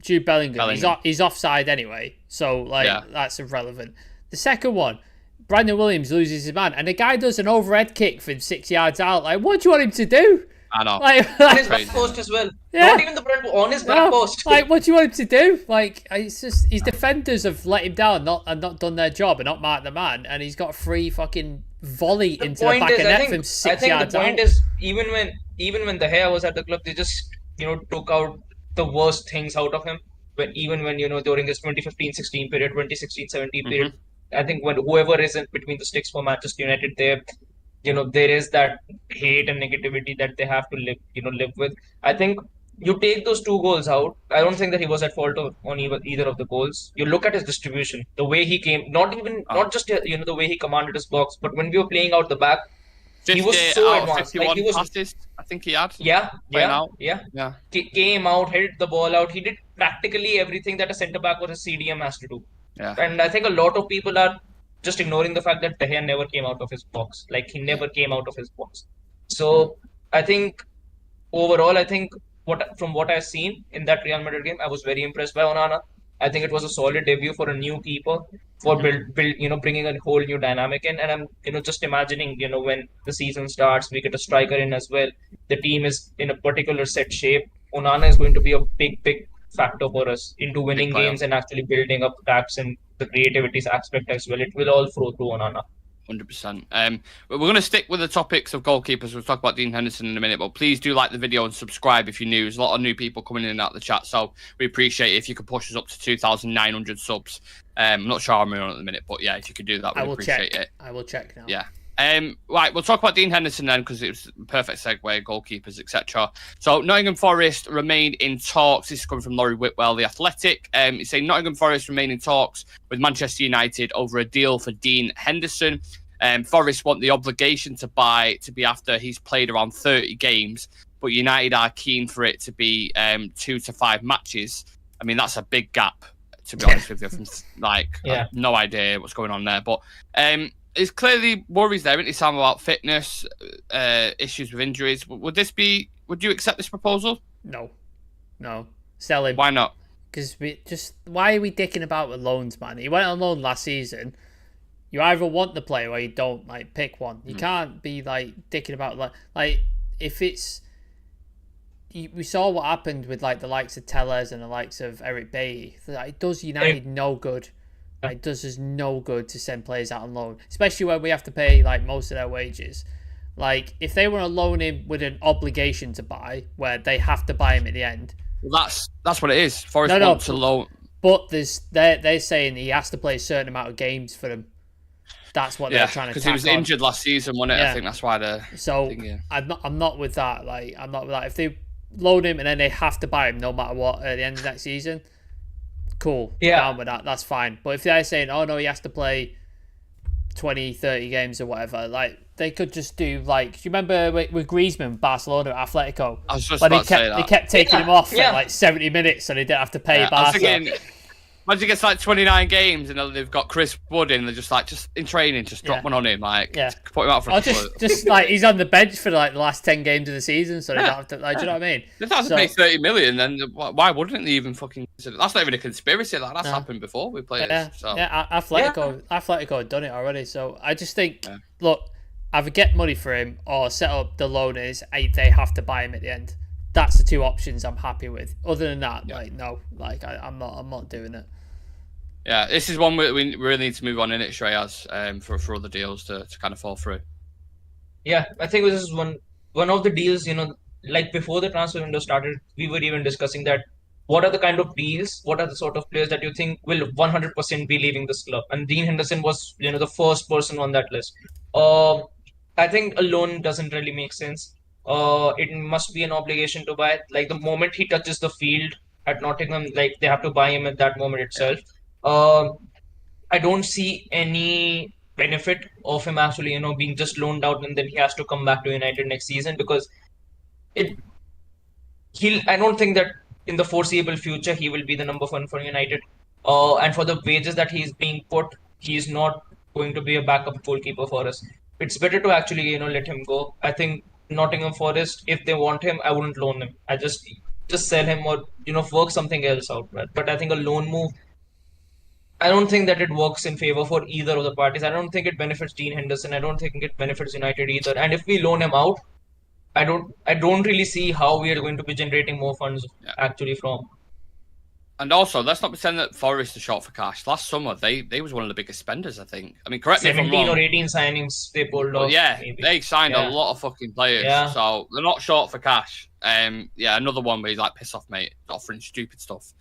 Jude Bellingham. He's offside anyway, so that's irrelevant. The second one, Brandon Williams loses his man, and the guy does an overhead kick from 6 yards out. What do you want him to do? I know. On his back post as well. Yeah. Not even the front, on his back post. What do you want him to do? It's just his defenders have let him down, not done their job, and not marked the man, and he's got a free fucking volley into the back of net from 6 yards out. The point is, even when De Gea was at the club, they just took out the worst things out of him. Even when during his 2015-16 period, 2016-17 period, I think when whoever is in between the sticks for Manchester United, there is that hate and negativity that they have to live with. I think you take those two goals out. I don't think that he was at fault on either of the goals. You look at his distribution, the way he came, not just the way he commanded his box, but when we were playing out the back, he was so advanced. 51 passes, I think he had. Yeah. Came out, hit the ball out. He did practically everything that a centre back or a CDM has to do. Yeah. And I think a lot of people are just ignoring the fact that De Gea never came out of his box. He never came out of his box. So I think overall, from what I've seen in that Real Madrid game, I was very impressed by Onana. I think it was a solid debut for a new keeper for bringing a whole new dynamic in. And I'm just imagining when the season starts, we get a striker in as well. The team is in a particular set shape. Onana is going to be a big factor for us into winning games and actually building up attacks and the creativity aspect as well. It will all flow through Onana. 100%. We're going to stick with the topics of goalkeepers. We'll talk about Dean Henderson in a minute, but please do like the video and subscribe if you're new. There's a lot of new people coming in and out of the chat, so we appreciate it if you could push us up to 2,900 subs. I'm not sure how many on at the minute, but yeah, if you could do that, we'd appreciate it. I will check now. Yeah. Right, we'll talk about Dean Henderson then, because it was a perfect segue, goalkeepers, etc. So Nottingham Forest remain in talks. This is coming from Laurie Whitwell, The Athletic. He's saying Nottingham Forest remain in talks with Manchester United over a deal for Dean Henderson. Forest want the obligation to buy to be after he's played around 30 games, but United are keen for it to be 2 to 5 matches. I mean, that's a big gap, to be honest with you. From, I have no idea what's going on there, but there's clearly worries there, isn't there, Sam, about fitness, issues with injuries. Would you accept this proposal? No. Sell him. Why not? Because why are we dicking about with loans, man? He went on loan last season. You either want the player or you don't. Pick one. You can't be dicking about if it's. We saw what happened with the likes of Tellez and the likes of Eric Bailly. It does United no good. It does us no good to send players out on loan, especially when we have to pay most of their wages. If they were to loan him with an obligation to buy, where they have to buy him at the end. Well, that's what it is. Forest want to loan, but they're saying he has to play a certain amount of games for them. That's what they're trying to. Because he was injured last season, wasn't it? I think that's why they're. So I'm not with that. I'm not with that. If they loan him and then they have to buy him no matter what at the end of next season. Cool. Yeah. Down with that. That's fine. But if they're saying, oh no, he has to play 20, 30 games or whatever, they could just do you remember with Griezmann, Barcelona at Atletico? I was just about to say that. They kept taking him off for 70 minutes so they didn't have to pay Barca. Imagine he gets 29 games and they've got Chris Wood in, they're just in training, just drop one on him, put him out for a just he's on the bench for the last 10 games of the season, so they don't have to, do you know what I mean? If they have to pay 30 million, then why wouldn't they even fucking consider? That's not even a conspiracy, that's happened before we played it. So. Atletico had done it already, so I just think, look, either get money for him or set up the loaners, they have to buy him at the end. That's the two options I'm happy with. Other than that, no, I'm not doing it. Yeah, this is one we really need to move on in it, Shreyas, for other deals to kind of fall through. Yeah, I think this is one of the deals, before the transfer window started, we were even discussing that what are the kind of deals, what are the sort of players that you think will 100% be leaving this club? And Dean Henderson was, the first person on that list. I think a loan doesn't really make sense. It must be an obligation to buy. The moment he touches the field at Nottingham, they have to buy him at that moment itself. I don't see any benefit of him actually, being just loaned out and then he has to come back to United next season, because I don't think that in the foreseeable future he will be the number one for United. And for the wages that he's being put, he's not going to be a backup goalkeeper for us. It's better to actually, let him go. I think Nottingham Forest, if they want him, I wouldn't loan him. I just sell him or, work something else out. But I think a loan move, I don't think that it works in favor for either of the parties. I don't think it benefits Dean Henderson. I don't think it benefits United either. And if we loan him out, I don't really see how we are going to be generating more funds actually from. And also, let's not pretend that Forest are short for cash. Last summer, they was one of the biggest spenders, I think. I mean, correct me if I'm wrong. 17 or 18 signings they pulled off. Yeah, maybe. They signed a lot of fucking players, so they're not short for cash. Another one where he's piss off, mate, offering stupid stuff.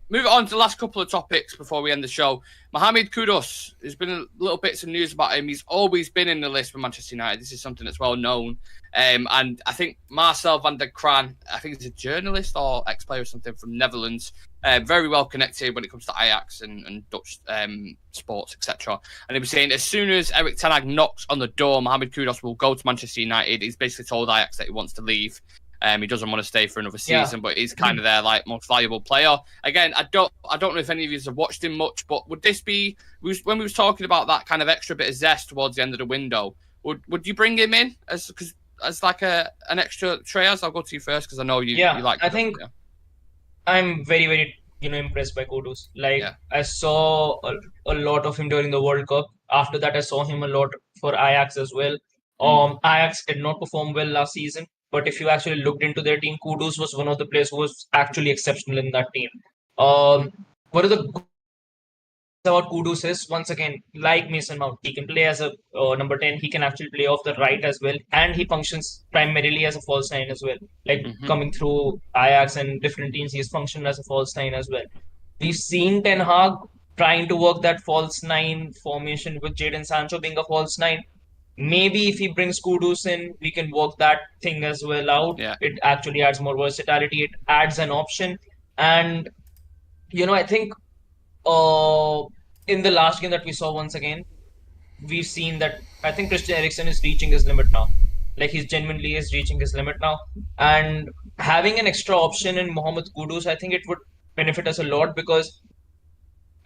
Move on to the last couple of topics before we end the show. Mohammed Kudus, there's been a little bits of news about him. He's always been in the list for Manchester United. This is something that's well known. And I think Marcel van der Kraan, I think he's a journalist or ex-player or something from Netherlands, very well connected when it comes to Ajax and Dutch sports, etc. And he was saying as soon as Erik ten Hag knocks on the door, Mohammed Kudus will go to Manchester United. He's basically told Ajax that he wants to leave. He doesn't want to stay for another season, but he's kind of their most valuable player. Again, I don't know if any of you have watched him much, but would this be when we was talking about that kind of extra bit of zest towards the end of the window? Would you bring him in as an extra Shreyas? I'll go to you first because I know you like. I think I'm very, very impressed by Kudus. Like Yeah. I saw a lot of him during the World Cup. After that, I saw him a lot for Ajax as well. Ajax did not perform well last season, but if you actually looked into their team, Kudus was one of the players who was actually exceptional in that team. One of the good things about Kudus is, once again, like Mason Mount, he can play as a number 10. He can actually play off the right as well, and he functions primarily as a false nine as well. Like coming through Ajax and different teams, he's functioned as a false nine as well. We've seen Ten Hag trying to work that false nine formation with Jadon Sancho being a false nine. Maybe if he brings Kudus in, we can work that thing as well out. Yeah. It actually adds more versatility. It adds an option. And, I think uh, in the last game that we saw once again, we've seen that I think Christian Eriksen is reaching his limit now. Like he's genuinely is reaching his limit now. And having an extra option in Mohammed Kudus, I think it would benefit us a lot because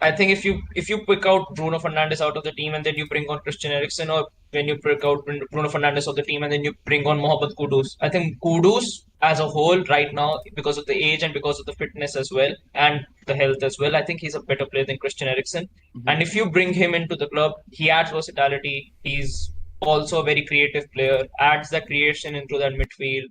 I think if you pick out Bruno Fernandes out of the team and then you bring on Christian Eriksen, or when you pick out Bruno Fernandes of the team and then you bring on Mohamed Kudus, I think Kudus as a whole right now, because of the age and because of the fitness as well and the health as well, I think he's a better player than Christian Eriksen. And if you bring him into the club, he adds versatility. He's also a very creative player, adds that creation into that midfield.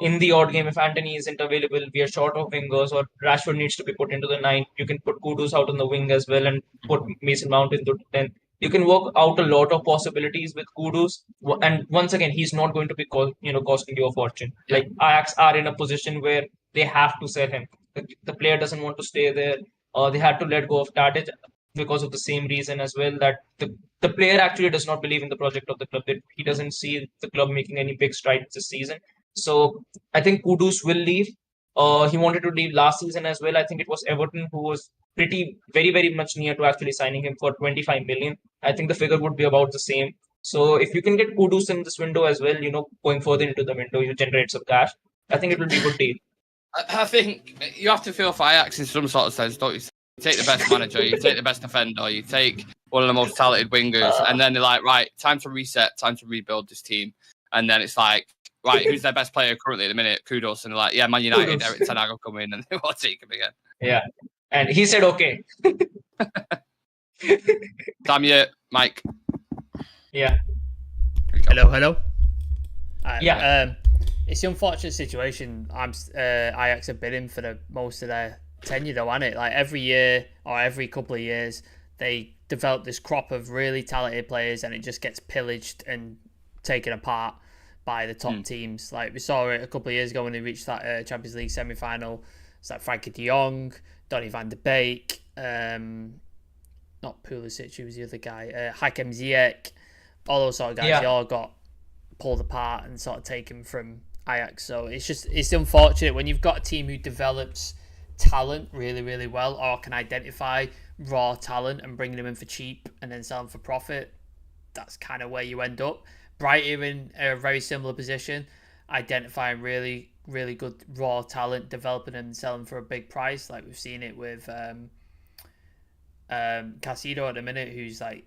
In the odd game, if Anthony isn't available, we are short of wingers, or Rashford needs to be put into the nine. You can put Kudus out on the wing as well and put Mason Mount into the 10. You can work out a lot of possibilities with Kudus. And once again, he's not going to be costing you a fortune. Like Ajax are in a position where they have to sell him. The player doesn't want to stay there. They had to let go of Tadic because of the same reason as well, that the player actually does not believe in the project of the club. That he doesn't see the club making any big strides this season. So I think Kudus will leave. He wanted to leave last season as well. I think it was Everton who was very, very much near to actually signing him for 25 million. I think the figure would be about the same. So if you can get Kudus in this window as well, going further into the window, you generate some cash. I think it will be a good deal. I think you have to feel for Ajax in some sort of sense, don't you? You take the best manager, you take the best defender, you take one of the most talented wingers, and then they're like, right, time to reset, time to rebuild this team. And then it's like, right, who's their best player currently at the minute? Kudus. And they're like, yeah, Man United, Eric Ten Hag will come in and they will take him again. Yeah. And he said, okay. Damn you, Mike. Yeah. Hello. Yeah. It's the unfortunate situation Ajax have been in for the most of their tenure, though, isn't it? Like every year or every couple of years, they develop this crop of really talented players, and it just gets pillaged and taken apart by the top teams. Like we saw it a couple of years ago when they reached that Champions League semi-final. It's like Frankie de Jong, Donny van de Beek, not Pulisic, who was the other guy, Hakim Ziyech, all those sort of guys. They all got pulled apart and sort of taken from Ajax. So it's unfortunate when you've got a team who develops talent really, really well, or can identify raw talent and bring them in for cheap and then sell them for profit. That's kind of where you end up. Brighton in a very similar position, identifying really, really good raw talent, developing them and selling for a big price. Like we've seen it with Casido at the minute, who's like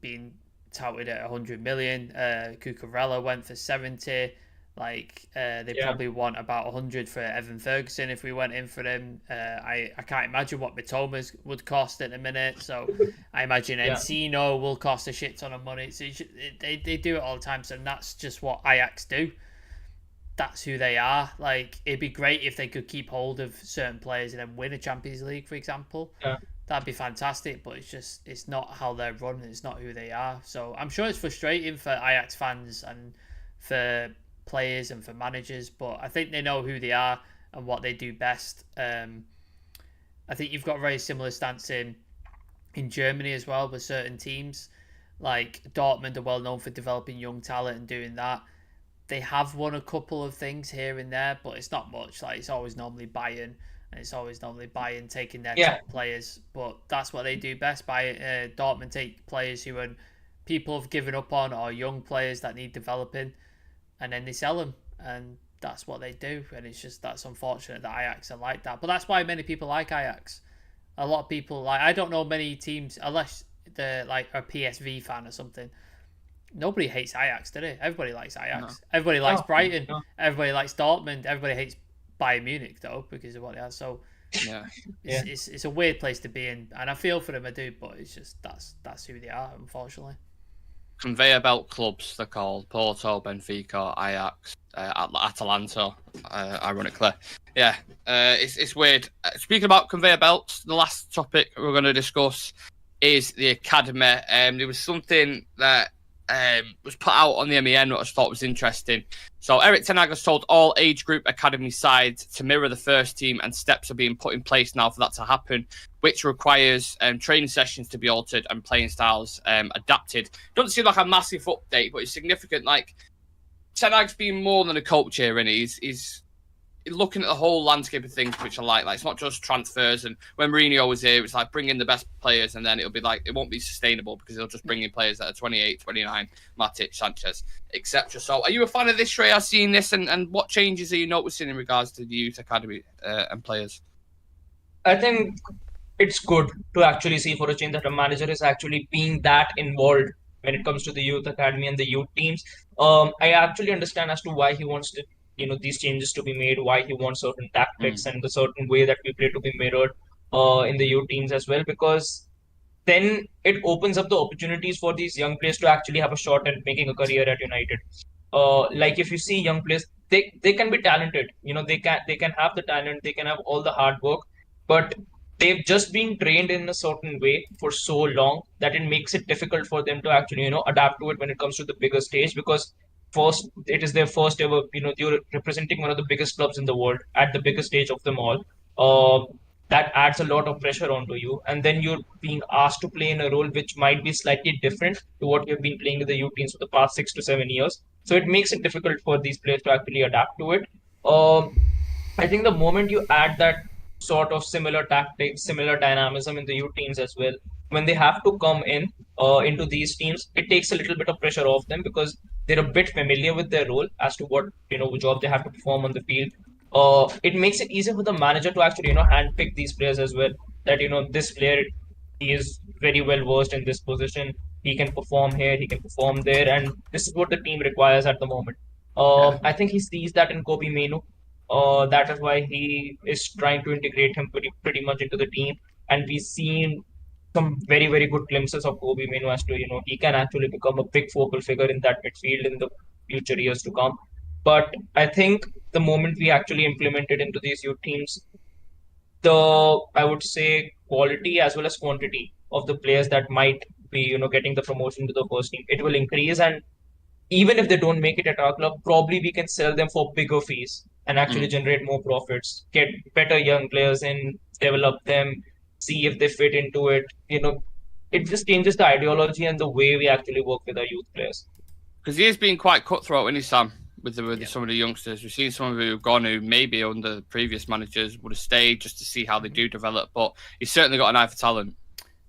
being touted at 100 million. Cucurella went for 70. Like they probably want about 100 for Evan Ferguson if we went in for them. I can't imagine what Mitoma's would cost at the minute. So I imagine Encino will cost a shit ton of money. So they do it all the time. So that's just what Ajax do. That's who they are. Like it'd be great if they could keep hold of certain players and then win a Champions League, for example. Yeah. That'd be fantastic. But it's not how they're run. It's not who they are. So I'm sure it's frustrating for Ajax fans and for players and for managers, but I think they know who they are and what they do best. I think you've got a very similar stance in Germany as well with certain teams. Like Dortmund are well known for developing young talent and doing that. They have won a couple of things here and there, but it's not much. Like it's always normally Bayern, and it's always normally Bayern taking their top players. But that's what they do best. Dortmund take players who people have given up on, or young players that need developing, and then they sell them, and that's what they do. And that's unfortunate that Ajax are like that. But that's why many people like Ajax. A lot of people I don't know many teams unless they're like a PSV fan or something. Nobody hates Ajax, do they? Everybody likes Ajax. No. Everybody likes Brighton. No. Everybody likes Dortmund. Everybody hates Bayern Munich though because of what they are. So Yeah. It's a weird place to be in, and I feel for them, I do, but it's just that's who they are, unfortunately. Conveyor belt clubs, they're called. Porto, Benfica, Ajax, Atalanta, ironically. Yeah, it's weird. Speaking about conveyor belts, the last topic we're going to discuss is the academy. There was something that was put out on the MEN that I thought was interesting. So Erik ten Hag has told all age group academy sides to mirror the first team, and steps are being put in place now for that to happen, which requires training sessions to be altered and playing styles adapted. Doesn't seem like a massive update, but it's significant. Like, ten Hag's been more than a coach here, and he's looking at the whole landscape of things, which I like. Like, it's not just transfers. And when Mourinho was here, it's like bring in the best players, and then it'll be like, it won't be sustainable because he'll just bring in players that are 28, 29, Matic, Sanchez, etc. So are you a fan of this, Ray? I've seen this, and what changes are you noticing in regards to the youth academy and players? I think it's good to actually see for a change that a manager is actually being that involved when it comes to the youth academy and the youth teams. I actually understand as to why he wants to, these changes to be made, why he wants certain tactics and the certain way that we play to be mirrored in the youth teams as well, because then it opens up the opportunities for these young players to actually have a shot at making a career at United. Like if you see young players, they can be talented. They can have the talent, they can have all the hard work, but they've just been trained in a certain way for so long that it makes it difficult for them to actually adapt to it when it comes to the bigger stage, because first it is their first ever, you're representing one of the biggest clubs in the world at the biggest stage of them all. That adds a lot of pressure onto you, and then you're being asked to play in a role which might be slightly different to what you've been playing with the youth teams for the past 6 to 7 years. So it makes it difficult for these players to actually adapt to it. I think the moment you add that sort of similar tactics, similar dynamism in the youth teams as well, when they have to come in into these teams, it takes a little bit of pressure off them because they're a bit familiar with their role as to what job they have to perform on the field. It makes it easier for the manager to actually handpick these players as well. That this player, he is very well versed in this position. He can perform here, he can perform there, and this is what the team requires at the moment. I think he sees that in Kobe Menu. That is why he is trying to integrate him pretty much into the team. And we've seen some very, very good glimpses of Kobe Minu as to, he can actually become a big focal figure in that midfield in the future years to come. But I think the moment we actually implement it into these youth teams, I would say, quality as well as quantity of the players that might be, getting the promotion to the first team, it will increase. And even if they don't make it at our club, probably we can sell them for bigger fees and actually generate more profits, get better young players in, develop them, see if they fit into it. It just changes the ideology and the way we actually work with our youth players. Because he has been quite cutthroat, isn't he, Sam, with some of the youngsters. We've seen some of who have gone who maybe under previous managers would have stayed just to see how they do develop, but he's certainly got an eye for talent.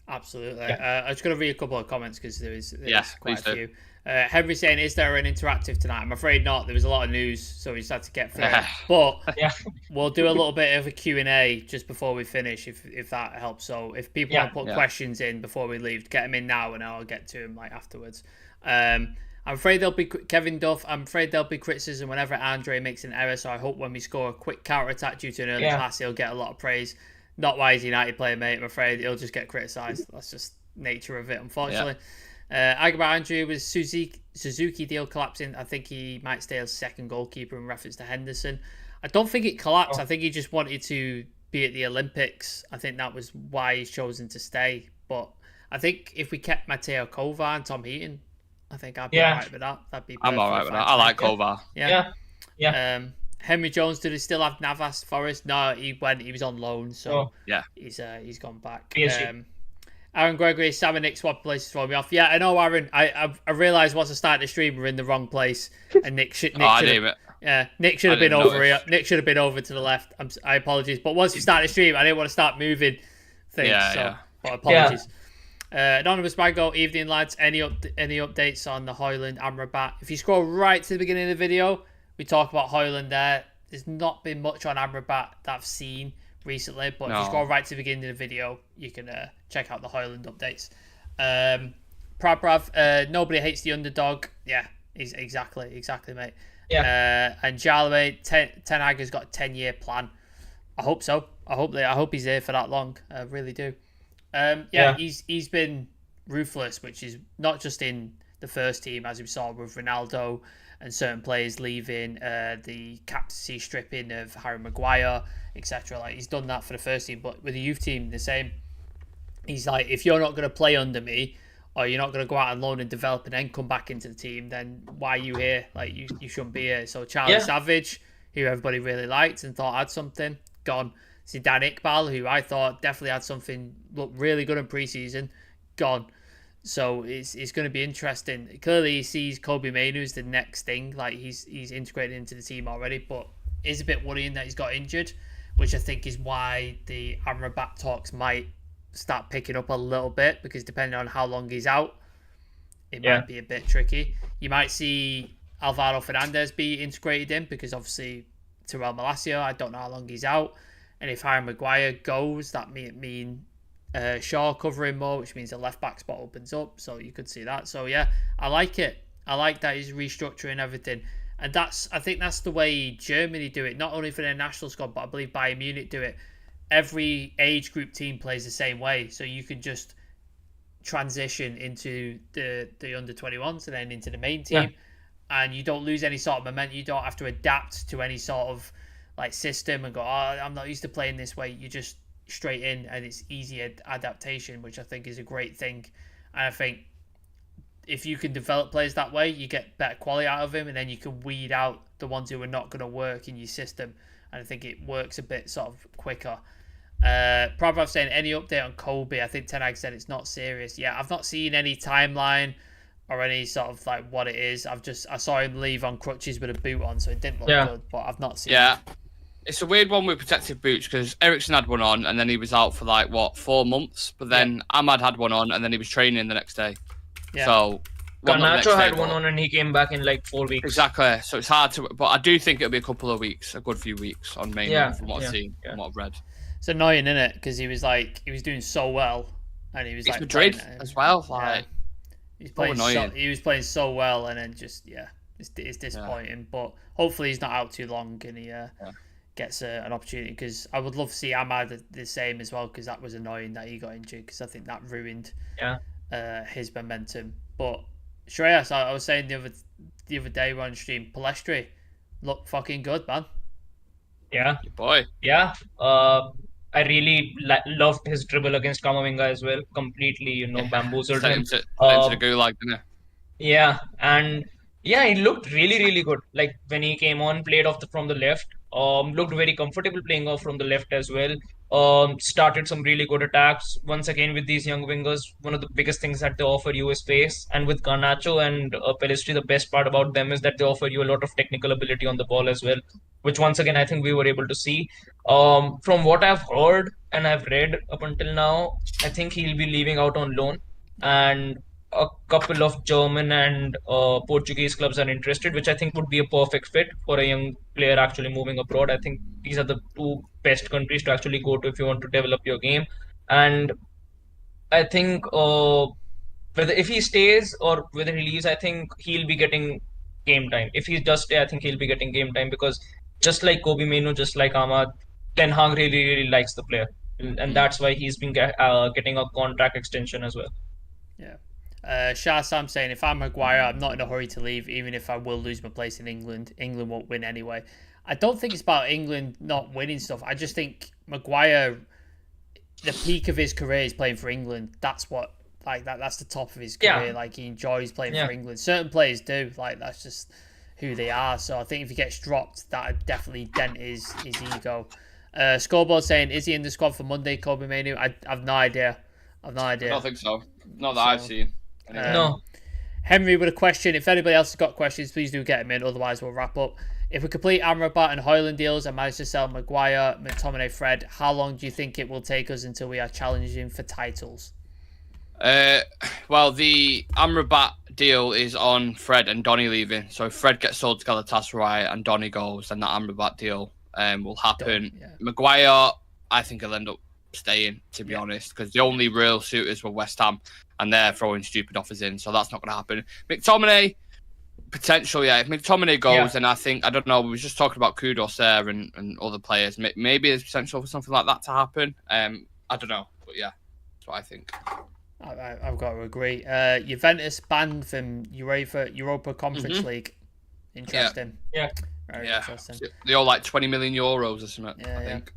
Absolutely. I'm just going to read a couple of comments because there's quite a do. few. Henry saying, is there an interactive tonight? I'm afraid not. There was a lot of news, so we just had to get through it. But we'll do a little bit of a Q&A just before we finish, if that helps. So if people want to put questions in before we leave, get them in now and I'll get to them afterwards. I'm afraid there'll be Kevin Duff. I'm afraid there'll be criticism whenever Andre makes an error, so I hope when we score a quick counter-attack due to an early pass, he'll get a lot of praise. Not why he's a United player, mate. I'm afraid he'll just get criticised. That's just nature of it, unfortunately. Agaba Andrew, with Suzuki deal collapsing, I think he might stay as second goalkeeper in reference to Henderson. I don't think it collapsed. I think he just wanted to be at the Olympics. I think that was why he's chosen to stay. But I think if we kept Mateo Kovar and Tom Heaton, I think I'd be alright with that. I'm alright with that. I like Kovar. Yeah. Henry Jones, did he still have Navas Forest? No, he was on loan, so he's gone back. Aaron Gregory, Sam and Nick swap places throw me off. Yeah, I know, Aaron. I realised once I started the stream, we're in the wrong place, and Nick should have been over here. Nick should have been over to the left. I apologize, but once we started the stream, I didn't want to start moving things. But apologies. Anonymous Mango, evening lads. Any updates on the Højlund Amrabat? If you scroll right to the beginning of the video, we talk about Højlund there. There's not been much on Amrabat that I've seen recently, but if you scroll right to the beginning of the video, you can check out the Højlund updates. Prav, nobody hates the underdog. Yeah, exactly, mate. And Jarley, Ten Hag has got a 10-year plan. I hope so. I hope he's here for that long. I really do. He's been ruthless, which is not just in the first team, as we saw with Ronaldo and certain players leaving, the captaincy stripping of Harry Maguire, etc. Like, he's done that for the first team, but with the youth team, the same. He's like, if you're not going to play under me, or you're not going to go out on loan and develop and then come back into the team, then why are you here? Like, you shouldn't be here. So Charlie Savage, who everybody really liked and thought had something, gone. Zidane Iqbal, who I thought definitely had something, looked really good in pre-season, gone. So it's going to be interesting. Clearly, he sees Kobe Mainoo as the next thing. Like, he's integrated into the team already, but it's a bit worrying that he's got injured, which I think is why the Amrabat talks might start picking up a little bit, because depending on how long he's out, it might be a bit tricky. You might see Alvaro Fernandez be integrated in, because obviously Terrell Malacia, I don't know how long he's out. And if Harry Maguire goes, that may mean Shaw covering more, which means the left back spot opens up. So you could see that. So yeah, I like it. I like that he's restructuring everything. And I think that's the way Germany do it, not only for their national squad, but I believe Bayern Munich do it. Every age group team plays the same way. So you can just transition into the under 21s and then into the main team. And you don't lose any sort of momentum. You don't have to adapt to any sort of like system and go, I'm not used to playing this way. You just straight in, and it's easy adaptation, which I think is a great thing. And I think if you can develop players that way, you get better quality out of them, and then you can weed out the ones who are not going to work in your system. And I think it works a bit sort of quicker. Prabhav saying, any update on Kobe? I think Ten Hag said it's not serious. Yeah, I've not seen any timeline or any sort of like what it is. I saw him leave on crutches with a boot on, so it didn't look good, but I've not seen it. It's a weird one with protective boots, because Eriksen had one on and then he was out for 4 months. But then Ahmad had one on and then he was training the next day. Yeah. So Garnacho had one on and he came back in 4 weeks. Exactly. So it's hard to, but I do think it'll be a couple of weeks, a good few weeks on main from what I've seen and what I've read. It's annoying, isn't it? Because he was doing so well, and he was it's Madrid as well. He was playing so well, and then just it's disappointing. But hopefully he's not out too long and he gets an opportunity, because I would love to see Ahmad the same as well, because that was annoying that he got injured, because I think that ruined his momentum. But Shreyas, I was saying the other day on stream, Palestri looked fucking good, man. Yeah, good boy. Yeah, I really loved his dribble against Kamavinga as well. Completely, bamboozled him. Into the gulag, didn't he? Yeah, and he looked really, really good. Like when he came on, played from the left. Looked very comfortable playing off from the left as well. Started some really good attacks. Once again, with these young wingers, one of the biggest things that they offer you is space. And with Garnacho and Pelistri, the best part about them is that they offer you a lot of technical ability on the ball as well, which once again I think we were able to see. From what I've heard and I've read up until now, I think he'll be leaving out on loan, and a couple of German and Portuguese clubs are interested, which I think would be a perfect fit for a young player actually moving abroad. I think these are the two best countries to actually go to if you want to develop your game. And I think whether if he stays or whether he leaves, I think he'll be getting game time. If he does stay, I think he'll be getting game time, because just like Kobe Mainoo, just like Ahmad, Ten Hag really, really likes the player. And that's why he's been getting a contract extension as well. Yeah. Shah Sam saying, if I'm Maguire, I'm not in a hurry to leave, even if I will lose my place in England. England won't win anyway. I don't think it's about England not winning stuff. I just think Maguire, the peak of his career is playing for England. That's what, that's the top of his career. Yeah. Like, he enjoys playing for England. Certain players do. That's just who they are. So I think if he gets dropped, that would definitely dent his ego. Scoreboard saying, is he in the squad for Monday, Kobe Mainoo? I've no idea. I don't think so. Not that I've seen. No. Henry with a question. If anybody else has got questions, please do get them in. Otherwise, we'll wrap up. If we complete Amrabat and Højlund deals and manage to sell Maguire, McTominay, Fred, how long do you think it will take us until we are challenging for titles? Well, the Amrabat deal is on Fred and Donny leaving. So if Fred gets sold to Galatasaray and Donny goes, then that Amrabat deal will happen. Yeah. Maguire, I think he'll end up staying, to be honest, because the only real suitors were West Ham, and they're throwing stupid offers in, so that's not going to happen. McTominay, Potential, yeah. If McTominay goes, then I think, I don't know, we were just talking about Kudus there and other players. Maybe there's potential for something like that to happen. I don't know, but yeah, that's what I think. I've got to agree. Juventus banned from Europa Conference League. Interesting. Yeah. Very interesting. They all like 20 million euros or something, I think.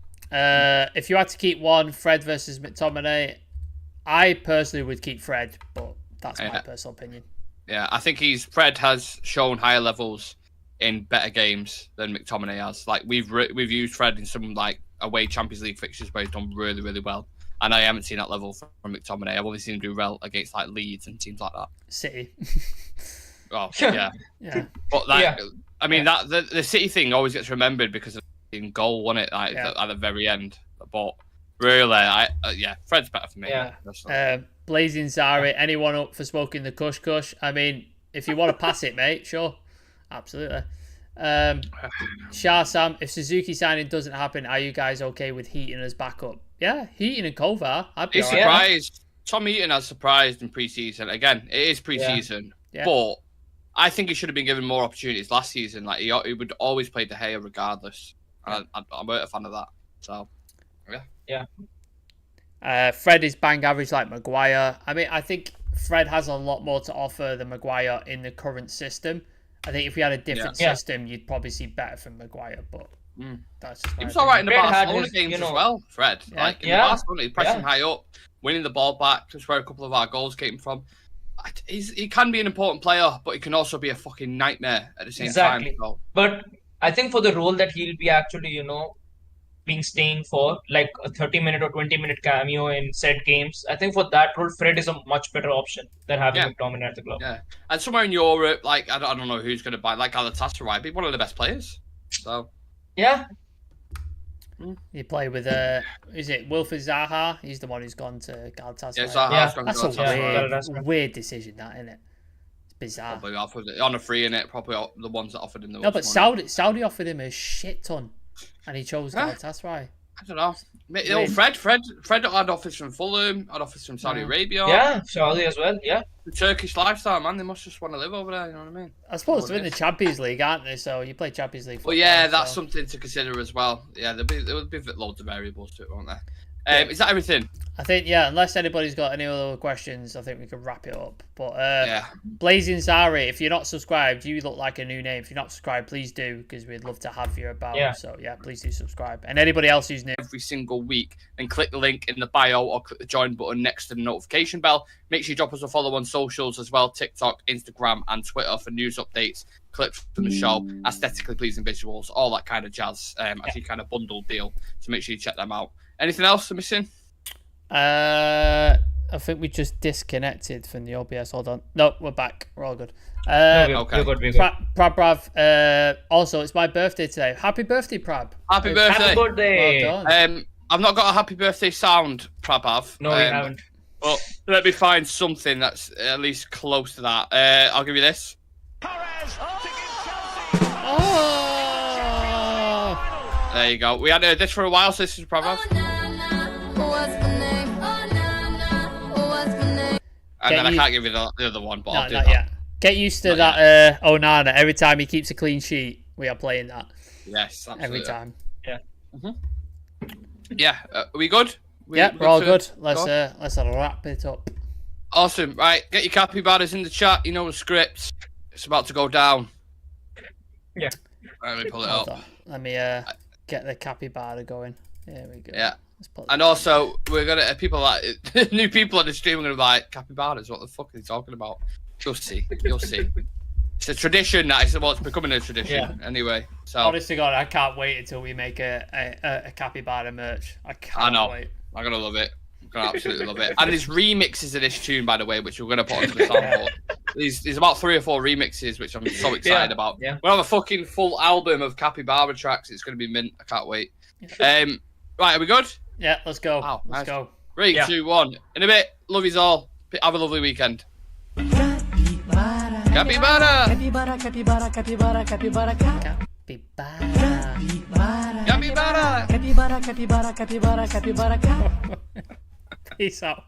If you had to keep one, Fred versus McTominay, I personally would keep Fred, but that's my personal opinion. Yeah, I think Fred has shown higher levels in better games than McTominay has. Like we've used Fred in some like away Champions League fixtures where he's done really, really well, and I haven't seen that level from McTominay. I've only seen him do well against like Leeds and teams like that. City. Oh yeah. But I mean that the City thing always gets remembered because of the goal, wasn't it? Like at the very end, but really, Fred's better for me. Yeah. Blazing Zari, anyone up for smoking the Kush Kush? I mean, if you want to pass it, mate, sure. Absolutely. Shah Sam, if Suzuki signing doesn't happen, are you guys okay with Heaton as backup? Yeah, Heaton and Kovar. I'd be surprised. Tom Heaton has surprised in pre-season. Again, it is pre-season, but I think he should have been given more opportunities last season. Like he would always play De Gea regardless. I'm a fan of that. So, yeah. Fred is bang average like Maguire. I mean, I think Fred has a lot more to offer than Maguire in the current system. I think if we had a different system, you'd probably see better from Maguire. But that's just he was all right in the Barcelona games as well, Fred. Yeah. Like in the Barcelona, he's pressing high up, winning the ball back. That's where a couple of our goals came from. He can be an important player, but he can also be a fucking nightmare at the same time. So. But I think for the role that he'll be actually, being staying for like a 30-minute or 20-minute cameo in said games, I think for that role, Fred is a much better option than having McTominay at the club. Yeah, and somewhere in Europe, like I don't know who's going to buy, like Galatasaray, be one of the best players. So yeah, you play with is it Wilfried Zaha? He's the one who's gone to Galatasaray. Yeah, Zaha's gone to Galatasaray. That's a weird decision, that, isn't it? It's bizarre. Probably offered it on a free, in it. Probably the ones that offered him the No, but Saudi offered him a shit ton. And he chose Galatasaray. I don't know. Fred had offers from Fulham, had offers from Saudi Arabia. Yeah, Saudi as well, yeah. The Turkish lifestyle, man, they must just want to live over there, you know what I mean? I suppose they're in the Champions League, aren't they? So you play Champions League football. Well, yeah, that's something to consider as well. Yeah, there would be loads of variables to it, won't there? Is that everything? I think, unless anybody's got any other questions, I think we can wrap it up. But Blazing Zari, if you're not subscribed, you look like a new name. If you're not subscribed, please do, because we'd love to have you about. Yeah. So please do subscribe. And anybody else who's new, every single week, then click the link in the bio or click the join button next to the notification bell. Make sure you drop us a follow on socials as well, TikTok, Instagram, and Twitter for news updates, clips from the show, aesthetically pleasing visuals, all that kind of jazz. Actually, kind of bundled deal. So make sure you check them out. Anything else I'm missing? I think we just disconnected from the OBS. Hold on. No, we're back. We're all good. We're good. Prav, also, it's my birthday today. Happy birthday, Prav. Happy birthday. Happy birthday. Well done. I've not got a happy birthday sound, Prav. No, we haven't. But let me find something that's at least close to that. I'll give you this. There you go. We hadn't heard this for a while, so this is Prav. And then I can't give you the other one, but I'll do that. Yet. Get used to that Onana. Every time he keeps a clean sheet, we are playing that. Yes, absolutely. Every time. Yeah. Yeah. Are we good? We're all good. Let's wrap it up. Awesome. Right, get your capybaras in the chat. You know the script. It's about to go down. Yeah. Right, let me pull it up. Let me get the capybara going. There we go. Yeah. And also, we're gonna new people on the stream are gonna be like, capybaras, what the fuck are they talking about? You'll see. It's a tradition that it's becoming a tradition. Yeah. Anyway, so honest to God, I can't wait until we make a capybara merch. I know. Wait. I'm gonna love it. I'm gonna absolutely love it. And there's remixes of this tune, by the way, which we're gonna put onto the soundboard. There's about 3 or 4 remixes, which I'm so excited about. Yeah. We'll have a fucking full album of capybara tracks. It's gonna be mint. I can't wait. Right, are we good? Yeah, let's go. Wow, let's go. 3, 2, 1. In a bit. Love yous all. Have a lovely weekend. Capybara. Capybara. Capybara. Capybara. Capybara. Capybara. Capybara. Capybara. Capybara. Capybara. Peace out.